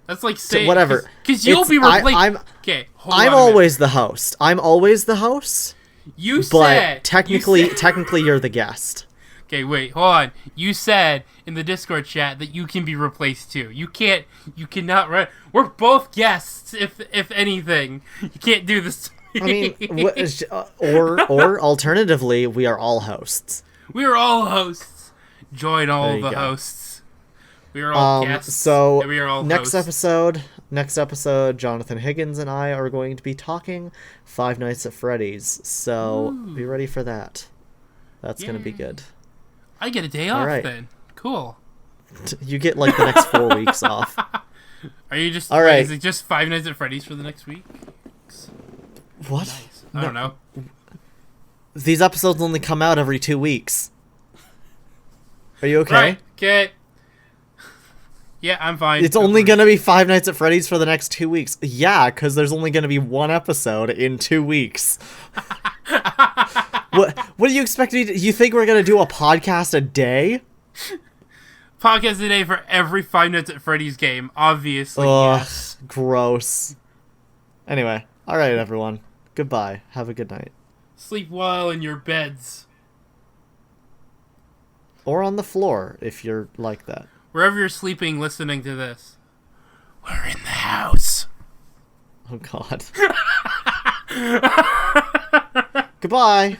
That's like saying whatever. Because you'll be replaced. Okay, I'm always the host. I'm always the host. You said, but technically, you're the guest. Okay, wait, hold on. You said in the Discord chat that you can be replaced too. You cannot. We're both guests, if anything. You can't do this. I mean, or alternatively, we are all hosts. We are all hosts. Join all the hosts. We are all guests. So we are all next hosts. episode, Jonathan Higgins and I are going to be talking Five Nights at Freddy's. So be ready for that. That's going to be good. I get a day off then. Cool. You get like the next 4 weeks off. Are you just all right? Is it just Five Nights at Freddy's for the next week? What? Nice. I don't know. These episodes only come out every 2 weeks. Are you okay? Right. Okay. Yeah, I'm fine. It's only going to be Five Nights at Freddy's for the next 2 weeks. Yeah, because there's only going to be one episode in 2 weeks. What do you expect me to... You think we're going to do a podcast a day? Podcast a day for every Five Nights at Freddy's game, obviously. Yes. Gross. Anyway, alright everyone. Goodbye. Have a good night. Sleep well in your beds. Or on the floor, if you're like that. Wherever you're sleeping listening to this. We're in the house. Oh god. Goodbye.